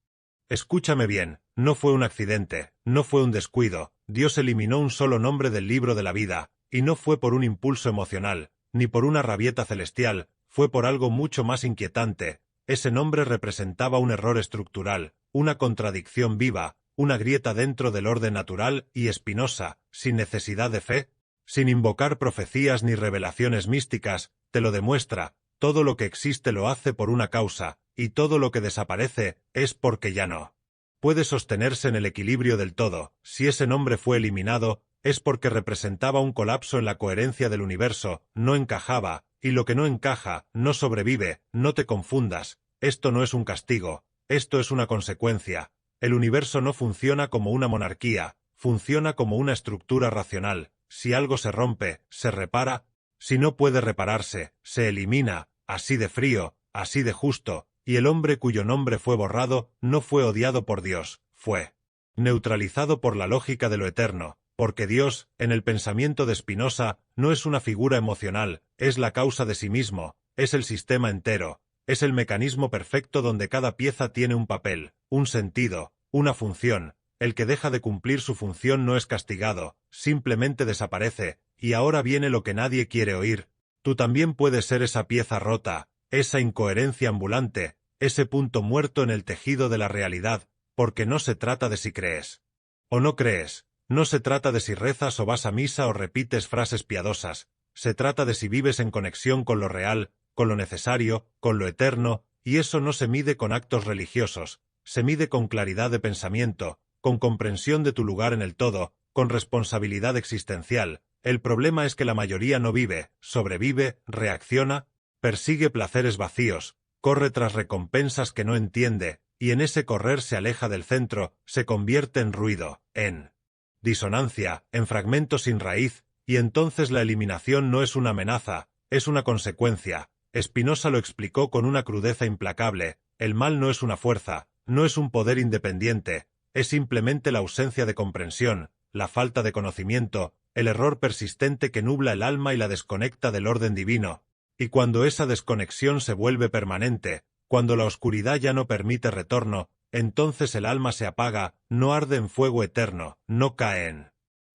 Escúchame bien, no fue un accidente, no fue un descuido, Dios eliminó un solo nombre del libro de la vida, y no fue por un impulso emocional, ni por una rabieta celestial, fue por algo mucho más inquietante. Ese nombre representaba un error estructural, una contradicción viva, una grieta dentro del orden natural, y Spinoza, sin necesidad de fe, sin invocar profecías ni revelaciones místicas, te lo demuestra, todo lo que existe lo hace por una causa, y todo lo que desaparece es porque ya no puede sostenerse en el equilibrio del todo. Si ese nombre fue eliminado, es porque representaba un colapso en la coherencia del universo, no encajaba, y lo que no encaja, no sobrevive, no te confundas, esto no es un castigo, esto es una consecuencia. El universo no funciona como una monarquía, funciona como una estructura racional. Si algo se rompe, se repara, si no puede repararse, se elimina, así de frío, así de justo, y el hombre cuyo nombre fue borrado no fue odiado por Dios, fue neutralizado por la lógica de lo eterno, porque Dios, en el pensamiento de Spinoza, no es una figura emocional, es la causa de sí mismo, es el sistema entero, es el mecanismo perfecto donde cada pieza tiene un papel, un sentido, una función. El que deja de cumplir su función no es castigado, simplemente desaparece, y ahora viene lo que nadie quiere oír. Tú también puedes ser esa pieza rota, esa incoherencia ambulante, ese punto muerto en el tejido de la realidad, porque no se trata de si crees o no crees, no se trata de si rezas o vas a misa o repites frases piadosas, se trata de si vives en conexión con lo real, con lo necesario, con lo eterno, y eso no se mide con actos religiosos, se mide con claridad de pensamiento, con comprensión de tu lugar en el todo, con responsabilidad existencial. El problema es que la mayoría no vive, sobrevive, reacciona, persigue placeres vacíos, corre tras recompensas que no entiende, y en ese correr se aleja del centro, se convierte en ruido, en disonancia, en fragmento sin raíz, y entonces la eliminación no es una amenaza, es una consecuencia. Spinoza lo explicó con una crudeza implacable, el mal no es una fuerza, no es un poder independiente, es simplemente la ausencia de comprensión, la falta de conocimiento, el error persistente que nubla el alma y la desconecta del orden divino. Y cuando esa desconexión se vuelve permanente, cuando la oscuridad ya no permite retorno, entonces el alma se apaga, no arde en fuego eterno, no cae en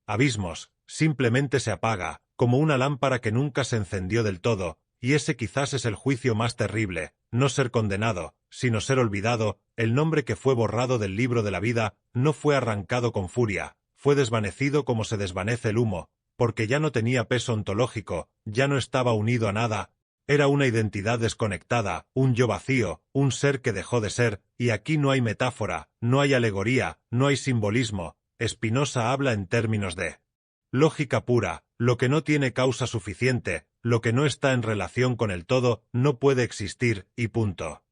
abismos, simplemente se apaga, como una lámpara que nunca se encendió del todo, y ese quizás es el juicio más terrible, no ser condenado, sino ser olvidado. El nombre que fue borrado del libro de la vida no fue arrancado con furia, fue desvanecido como se desvanece el humo, porque ya no tenía peso ontológico, ya no estaba unido a nada, era una identidad desconectada, un yo vacío, un ser que dejó de ser, y aquí no hay metáfora, no hay alegoría, no hay simbolismo. Spinoza habla en términos de lógica pura, lo que no tiene causa suficiente, lo que no está en relación con el todo, no puede existir, y punto.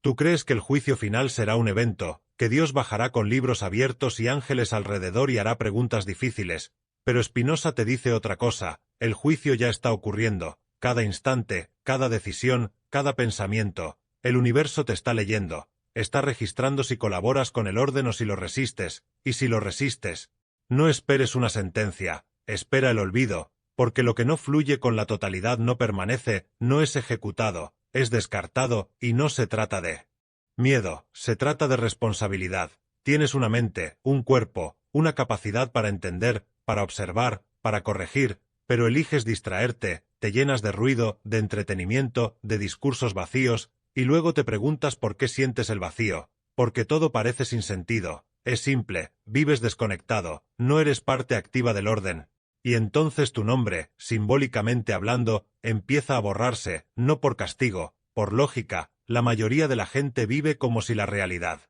Tú crees que el juicio final será un evento, que Dios bajará con libros abiertos y ángeles alrededor y hará preguntas difíciles, pero Spinoza te dice otra cosa, el juicio ya está ocurriendo, cada instante, cada decisión, cada pensamiento, el universo te está leyendo, está registrando si colaboras con el orden o si lo resistes, y si lo resistes, no esperes una sentencia, espera el olvido, porque lo que no fluye con la totalidad no permanece, no es ejecutado, es descartado, y no se trata de miedo, se trata de responsabilidad. Tienes una mente, un cuerpo, una capacidad para entender, para observar, para corregir, pero eliges distraerte, te llenas de ruido, de entretenimiento, de discursos vacíos, y luego te preguntas por qué sientes el vacío, porque todo parece sin sentido, es simple, vives desconectado, no eres parte activa del orden. Y entonces tu nombre, simbólicamente hablando, empieza a borrarse, no por castigo, por lógica. La mayoría de la gente vive como si la realidad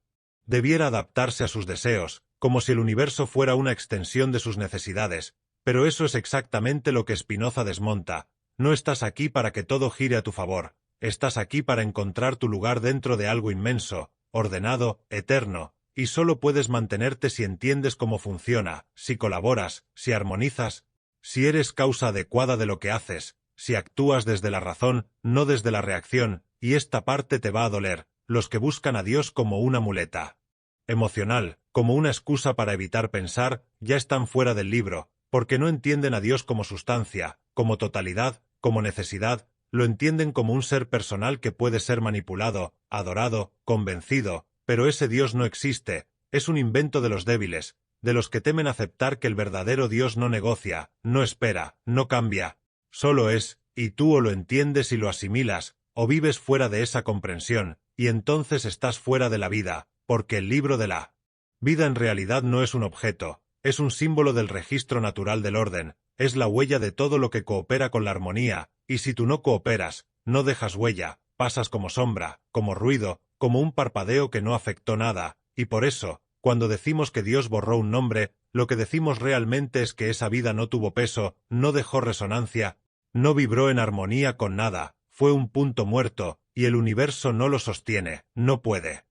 debiera adaptarse a sus deseos, como si el universo fuera una extensión de sus necesidades, pero eso es exactamente lo que Spinoza desmonta. No estás aquí para que todo gire a tu favor, estás aquí para encontrar tu lugar dentro de algo inmenso, ordenado, eterno, y solo puedes mantenerte si entiendes cómo funciona, si colaboras, si armonizas, si eres causa adecuada de lo que haces, si actúas desde la razón, no desde la reacción, y esta parte te va a doler, los que buscan a Dios como una muleta emocional, como una excusa para evitar pensar, ya están fuera del libro, porque no entienden a Dios como sustancia, como totalidad, como necesidad, lo entienden como un ser personal que puede ser manipulado, adorado, convencido, pero ese Dios no existe, es un invento de los débiles, de los que temen aceptar que el verdadero Dios no negocia, no espera, no cambia, solo es, y tú o lo entiendes y lo asimilas, o vives fuera de esa comprensión, y entonces estás fuera de la vida, porque el libro de la vida en realidad no es un objeto, es un símbolo del registro natural del orden, es la huella de todo lo que coopera con la armonía, y si tú no cooperas, no dejas huella, pasas como sombra, como ruido, como un parpadeo que no afectó nada, y por eso, cuando decimos que Dios borró un nombre, lo que decimos realmente es que esa vida no tuvo peso, no dejó resonancia, no vibró en armonía con nada, fue un punto muerto, y el universo no lo sostiene, no puede.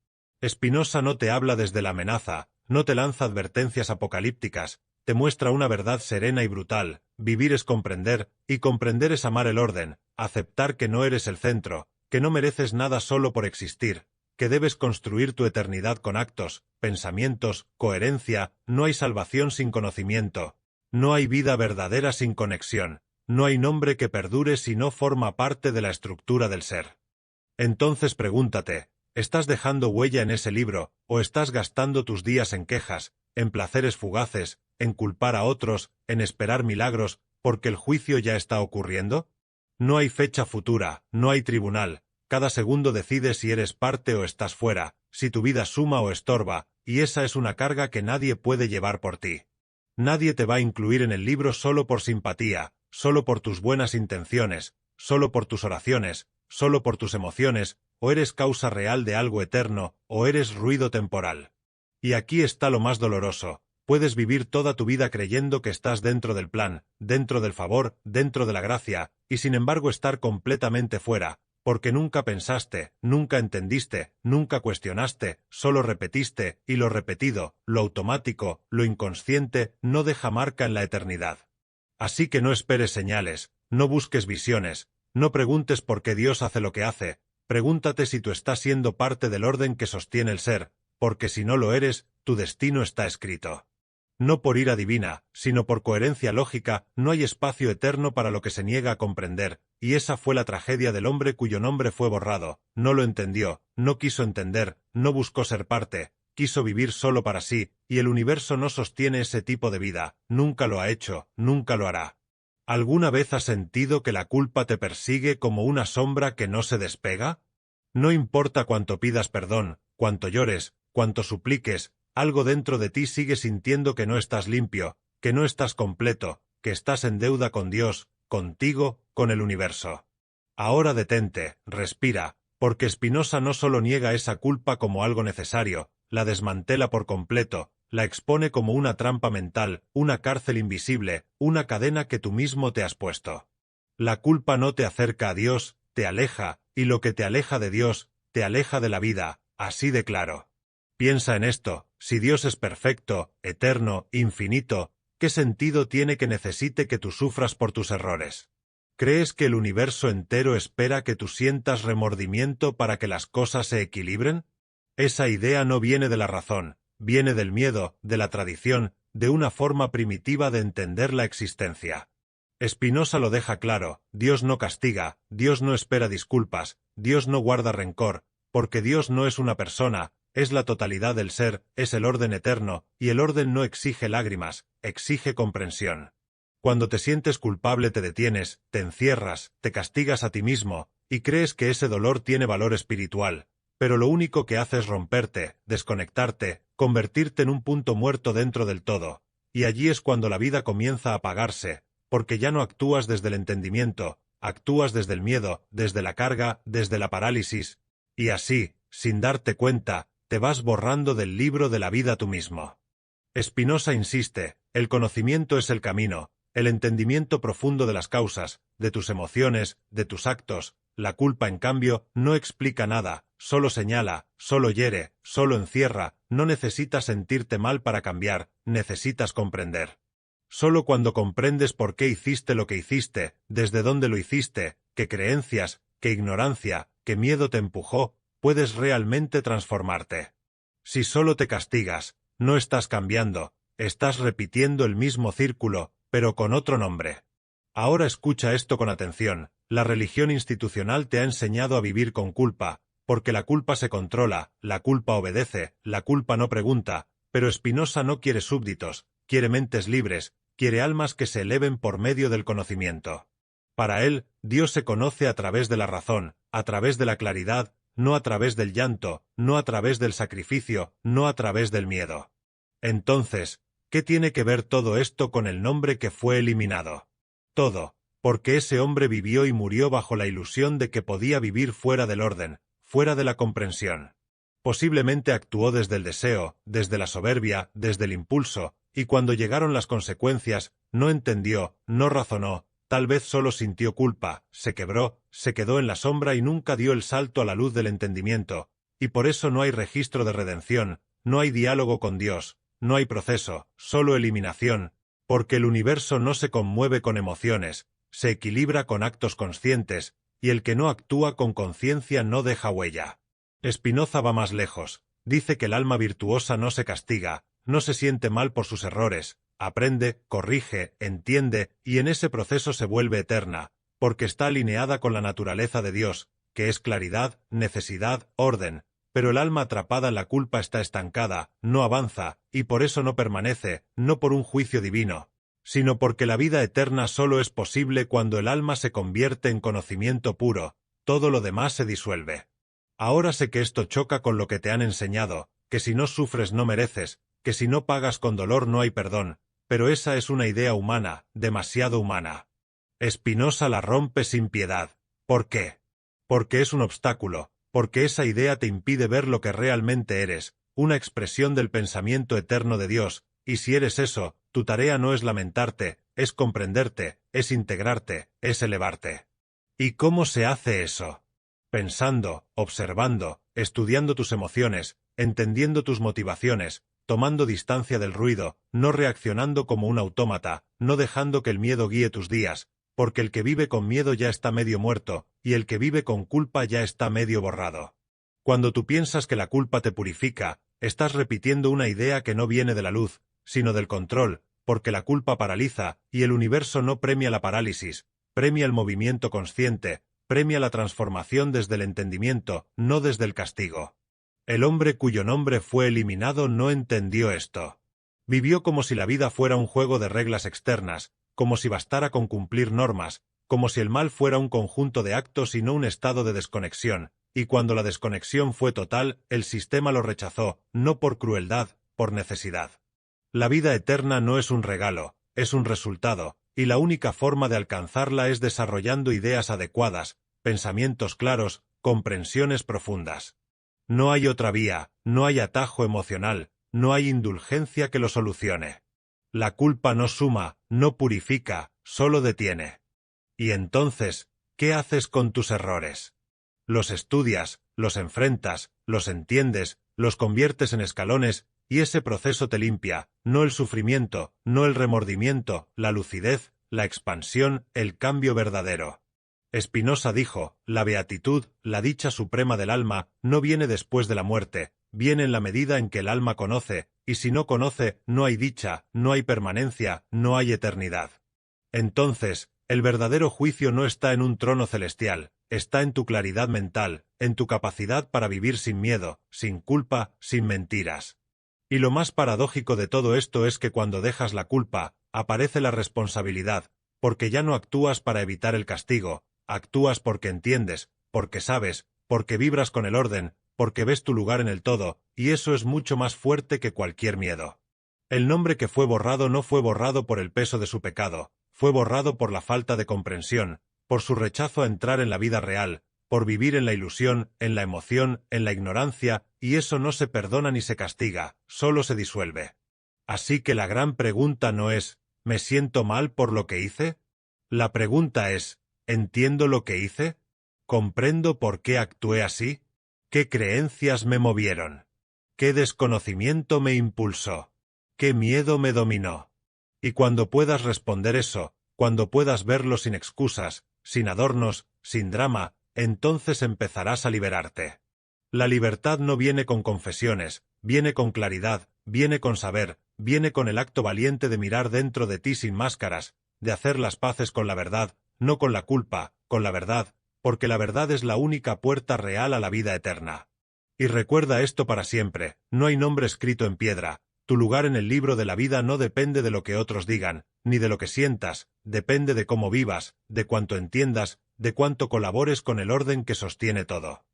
Spinoza no te habla desde la amenaza, no te lanza advertencias apocalípticas, te muestra una verdad serena y brutal, vivir es comprender, y comprender es amar el orden, aceptar que no eres el centro, que no mereces nada solo por existir, que debes construir tu eternidad con actos, pensamientos, coherencia, no hay salvación sin conocimiento, no hay vida verdadera sin conexión, no hay nombre que perdure si no forma parte de la estructura del ser. Entonces pregúntate, ¿estás dejando huella en ese libro, o estás gastando tus días en quejas, en placeres fugaces, en culpar a otros, en esperar milagros, porque el juicio ya está ocurriendo? No hay fecha futura, no hay tribunal, cada segundo decide si eres parte o estás fuera, si tu vida suma o estorba, y esa es una carga que nadie puede llevar por ti. Nadie te va a incluir en el libro solo por simpatía, solo por tus buenas intenciones, solo por tus oraciones, solo por tus emociones, o eres causa real de algo eterno, o eres ruido temporal. Y aquí está lo más doloroso, puedes vivir toda tu vida creyendo que estás dentro del plan, dentro del favor, dentro de la gracia, y sin embargo estar completamente fuera, porque nunca pensaste, nunca entendiste, nunca cuestionaste, solo repetiste, y lo repetido, lo automático, lo inconsciente, no deja marca en la eternidad. Así que no esperes señales, no busques visiones, no preguntes por qué Dios hace lo que hace, pregúntate si tú estás siendo parte del orden que sostiene el ser, porque si no lo eres, tu destino está escrito. No por ira divina, sino por coherencia lógica, no hay espacio eterno para lo que se niega a comprender, y esa fue la tragedia del hombre cuyo nombre fue borrado, no lo entendió, no quiso entender, no buscó ser parte, quiso vivir solo para sí, y el universo no sostiene ese tipo de vida, nunca lo ha hecho, nunca lo hará. ¿Alguna vez has sentido que la culpa te persigue como una sombra que no se despega? No importa cuánto pidas perdón, cuánto llores, cuánto supliques, algo dentro de ti sigue sintiendo que no estás limpio, que no estás completo, que estás en deuda con Dios, contigo, con el universo. Ahora detente, respira, porque Spinoza no solo niega esa culpa como algo necesario, la desmantela por completo, la expone como una trampa mental, una cárcel invisible, una cadena que tú mismo te has puesto. La culpa no te acerca a Dios, te aleja, y lo que te aleja de Dios, te aleja de la vida, así de claro. Piensa en esto, si Dios es perfecto, eterno, infinito, ¿qué sentido tiene que necesite que tú sufras por tus errores? ¿Crees que el universo entero espera que tú sientas remordimiento para que las cosas se equilibren? Esa idea no viene de la razón, viene del miedo, de la tradición, de una forma primitiva de entender la existencia. Spinoza lo deja claro, Dios no castiga, Dios no espera disculpas, Dios no guarda rencor, porque Dios no es una persona, es la totalidad del ser, es el orden eterno, y el orden no exige lágrimas, exige comprensión. Cuando te sientes culpable te detienes, te encierras, te castigas a ti mismo, y crees que ese dolor tiene valor espiritual, pero lo único que hace es romperte, desconectarte, convertirte en un punto muerto dentro del todo, y allí es cuando la vida comienza a apagarse, porque ya no actúas desde el entendimiento, actúas desde el miedo, desde la carga, desde la parálisis, y así, sin darte cuenta, te vas borrando del libro de la vida tú mismo. Spinoza insiste, el conocimiento es el camino, el entendimiento profundo de las causas, de tus emociones, de tus actos. La culpa, en cambio, no explica nada, solo señala, solo hiere, solo encierra. No necesitas sentirte mal para cambiar, necesitas comprender. Solo cuando comprendes por qué hiciste lo que hiciste, desde dónde lo hiciste, qué creencias, qué ignorancia, qué miedo te empujó, puedes realmente transformarte. Si solo te castigas, no estás cambiando, estás repitiendo el mismo círculo, pero con otro nombre. Ahora escucha esto con atención. La religión institucional te ha enseñado a vivir con culpa, porque la culpa se controla, la culpa obedece, la culpa no pregunta, pero Spinoza no quiere súbditos, quiere mentes libres, quiere almas que se eleven por medio del conocimiento. Para él, Dios se conoce a través de la razón, a través de la claridad, no a través del llanto, no a través del sacrificio, no a través del miedo. Entonces, ¿qué tiene que ver todo esto con el nombre que fue eliminado? Todo, porque ese hombre vivió y murió bajo la ilusión de que podía vivir fuera del orden, fuera de la comprensión. Posiblemente actuó desde el deseo, desde la soberbia, desde el impulso, y cuando llegaron las consecuencias, no entendió, no razonó, tal vez solo sintió culpa, se quebró, se quedó en la sombra y nunca dio el salto a la luz del entendimiento, y por eso no hay registro de redención, no hay diálogo con Dios, no hay proceso, solo eliminación, porque el universo no se conmueve con emociones, se equilibra con actos conscientes, y el que no actúa con conciencia no deja huella. Spinoza va más lejos, dice que el alma virtuosa no se castiga, no se siente mal por sus errores, aprende, corrige, entiende, y en ese proceso se vuelve eterna, porque está alineada con la naturaleza de Dios, que es claridad, necesidad, orden, pero el alma atrapada en la culpa está estancada, no avanza, y por eso no permanece, no por un juicio divino, sino porque la vida eterna solo es posible cuando el alma se convierte en conocimiento puro, todo lo demás se disuelve. Ahora sé que esto choca con lo que te han enseñado, que si no sufres no mereces, que si no pagas con dolor no hay perdón, pero esa es una idea humana, demasiado humana. Spinoza la rompe sin piedad. ¿Por qué? Porque es un obstáculo, porque esa idea te impide ver lo que realmente eres, una expresión del pensamiento eterno de Dios, y si eres eso, tu tarea no es lamentarte, es comprenderte, es integrarte, es elevarte. ¿Y cómo se hace eso? Pensando, observando, estudiando tus emociones, entendiendo tus motivaciones, tomando distancia del ruido, no reaccionando como un autómata, no dejando que el miedo guíe tus días, porque el que vive con miedo ya está medio muerto, y el que vive con culpa ya está medio borrado. Cuando tú piensas que la culpa te purifica, estás repitiendo una idea que no viene de la luz, sino del control, porque la culpa paraliza, y el universo no premia la parálisis, premia el movimiento consciente, premia la transformación desde el entendimiento, no desde el castigo. El hombre cuyo nombre fue eliminado no entendió esto. Vivió como si la vida fuera un juego de reglas externas, como si bastara con cumplir normas, como si el mal fuera un conjunto de actos y no un estado de desconexión, y cuando la desconexión fue total, el sistema lo rechazó, no por crueldad, por necesidad. La vida eterna no es un regalo, es un resultado, y la única forma de alcanzarla es desarrollando ideas adecuadas, pensamientos claros, comprensiones profundas. No hay otra vía, no hay atajo emocional, no hay indulgencia que lo solucione. La culpa no suma, no purifica, solo detiene. Y entonces, ¿qué haces con tus errores? Los estudias, los enfrentas, los entiendes, los conviertes en escalones, y ese proceso te limpia, no el sufrimiento, no el remordimiento, la lucidez, la expansión, el cambio verdadero. Spinoza dijo, la beatitud, la dicha suprema del alma, no viene después de la muerte, viene en la medida en que el alma conoce, y si no conoce, no hay dicha, no hay permanencia, no hay eternidad. Entonces, el verdadero juicio no está en un trono celestial, está en tu claridad mental, en tu capacidad para vivir sin miedo, sin culpa, sin mentiras. Y lo más paradójico de todo esto es que cuando dejas la culpa, aparece la responsabilidad, porque ya no actúas para evitar el castigo, actúas porque entiendes, porque sabes, porque vibras con el orden, porque ves tu lugar en el todo, y eso es mucho más fuerte que cualquier miedo. El nombre que fue borrado no fue borrado por el peso de su pecado, fue borrado por la falta de comprensión, por su rechazo a entrar en la vida real, por vivir en la ilusión, en la emoción, en la ignorancia, y eso no se perdona ni se castiga, solo se disuelve. Así que la gran pregunta no es, ¿Me siento mal por lo que hice? La pregunta es, ¿entiendo lo que hice? ¿Comprendo por qué actué así? ¿Qué creencias me movieron? ¿Qué desconocimiento me impulsó? ¿Qué miedo me dominó? Y cuando puedas responder eso, cuando puedas verlo sin excusas, sin adornos, sin drama, entonces empezarás a liberarte. La libertad no viene con confesiones, viene con claridad, viene con saber, viene con el acto valiente de mirar dentro de ti sin máscaras, de hacer las paces con la verdad, no con la culpa, con la verdad, porque la verdad es la única puerta real a la vida eterna. Y recuerda esto para siempre, no hay nombre escrito en piedra, tu lugar en el libro de la vida no depende de lo que otros digan, ni de lo que sientas, depende de cómo vivas, de cuánto entiendas, de cuánto colabores con el orden que sostiene todo.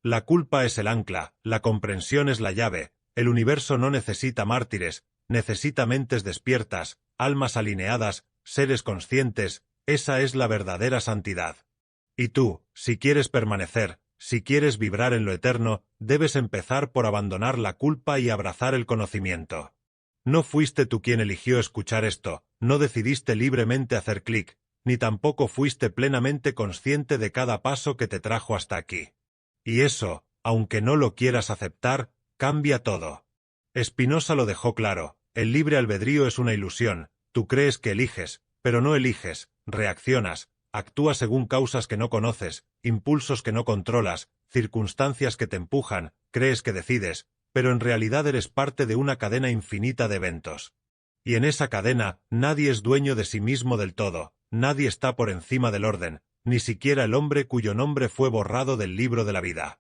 La culpa es el ancla, la comprensión es la llave, el universo no necesita mártires, necesita mentes despiertas, almas alineadas, seres conscientes, esa es la verdadera santidad. Y tú, si quieres permanecer, si quieres vibrar en lo eterno, debes empezar por abandonar la culpa y abrazar el conocimiento. No fuiste tú quien eligió escuchar esto, no decidiste libremente hacer clic, ni tampoco fuiste plenamente consciente de cada paso que te trajo hasta aquí. Y eso, aunque no lo quieras aceptar, cambia todo. Spinoza lo dejó claro, el libre albedrío es una ilusión, tú crees que eliges, pero no eliges, reaccionas, actúas según causas que no conoces, impulsos que no controlas, circunstancias que te empujan, crees que decides, pero en realidad eres parte de una cadena infinita de eventos. Y en esa cadena, nadie es dueño de sí mismo del todo, nadie está por encima del orden, ni siquiera el hombre cuyo nombre fue borrado del libro de la vida.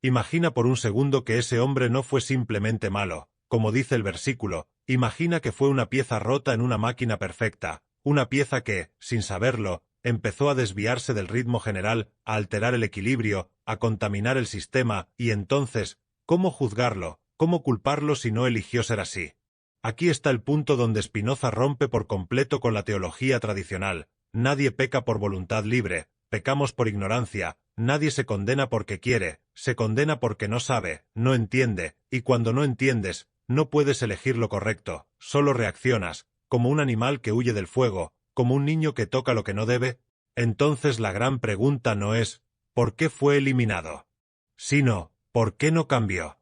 Imagina por un segundo que ese hombre no fue simplemente malo, como dice el versículo, imagina que fue una pieza rota en una máquina perfecta, una pieza que, sin saberlo, empezó a desviarse del ritmo general, a alterar el equilibrio, a contaminar el sistema, y entonces, ¿cómo juzgarlo, cómo culparlo si no eligió ser así? Aquí está el punto donde Spinoza rompe por completo con la teología tradicional. Nadie peca por voluntad libre, pecamos por ignorancia, nadie se condena porque quiere, se condena porque no sabe, no entiende, y cuando no entiendes, no puedes elegir lo correcto, solo reaccionas, como un animal que huye del fuego, como un niño que toca lo que no debe. Entonces la gran pregunta no es, ¿por qué fue eliminado?, sino, ¿por qué no cambió?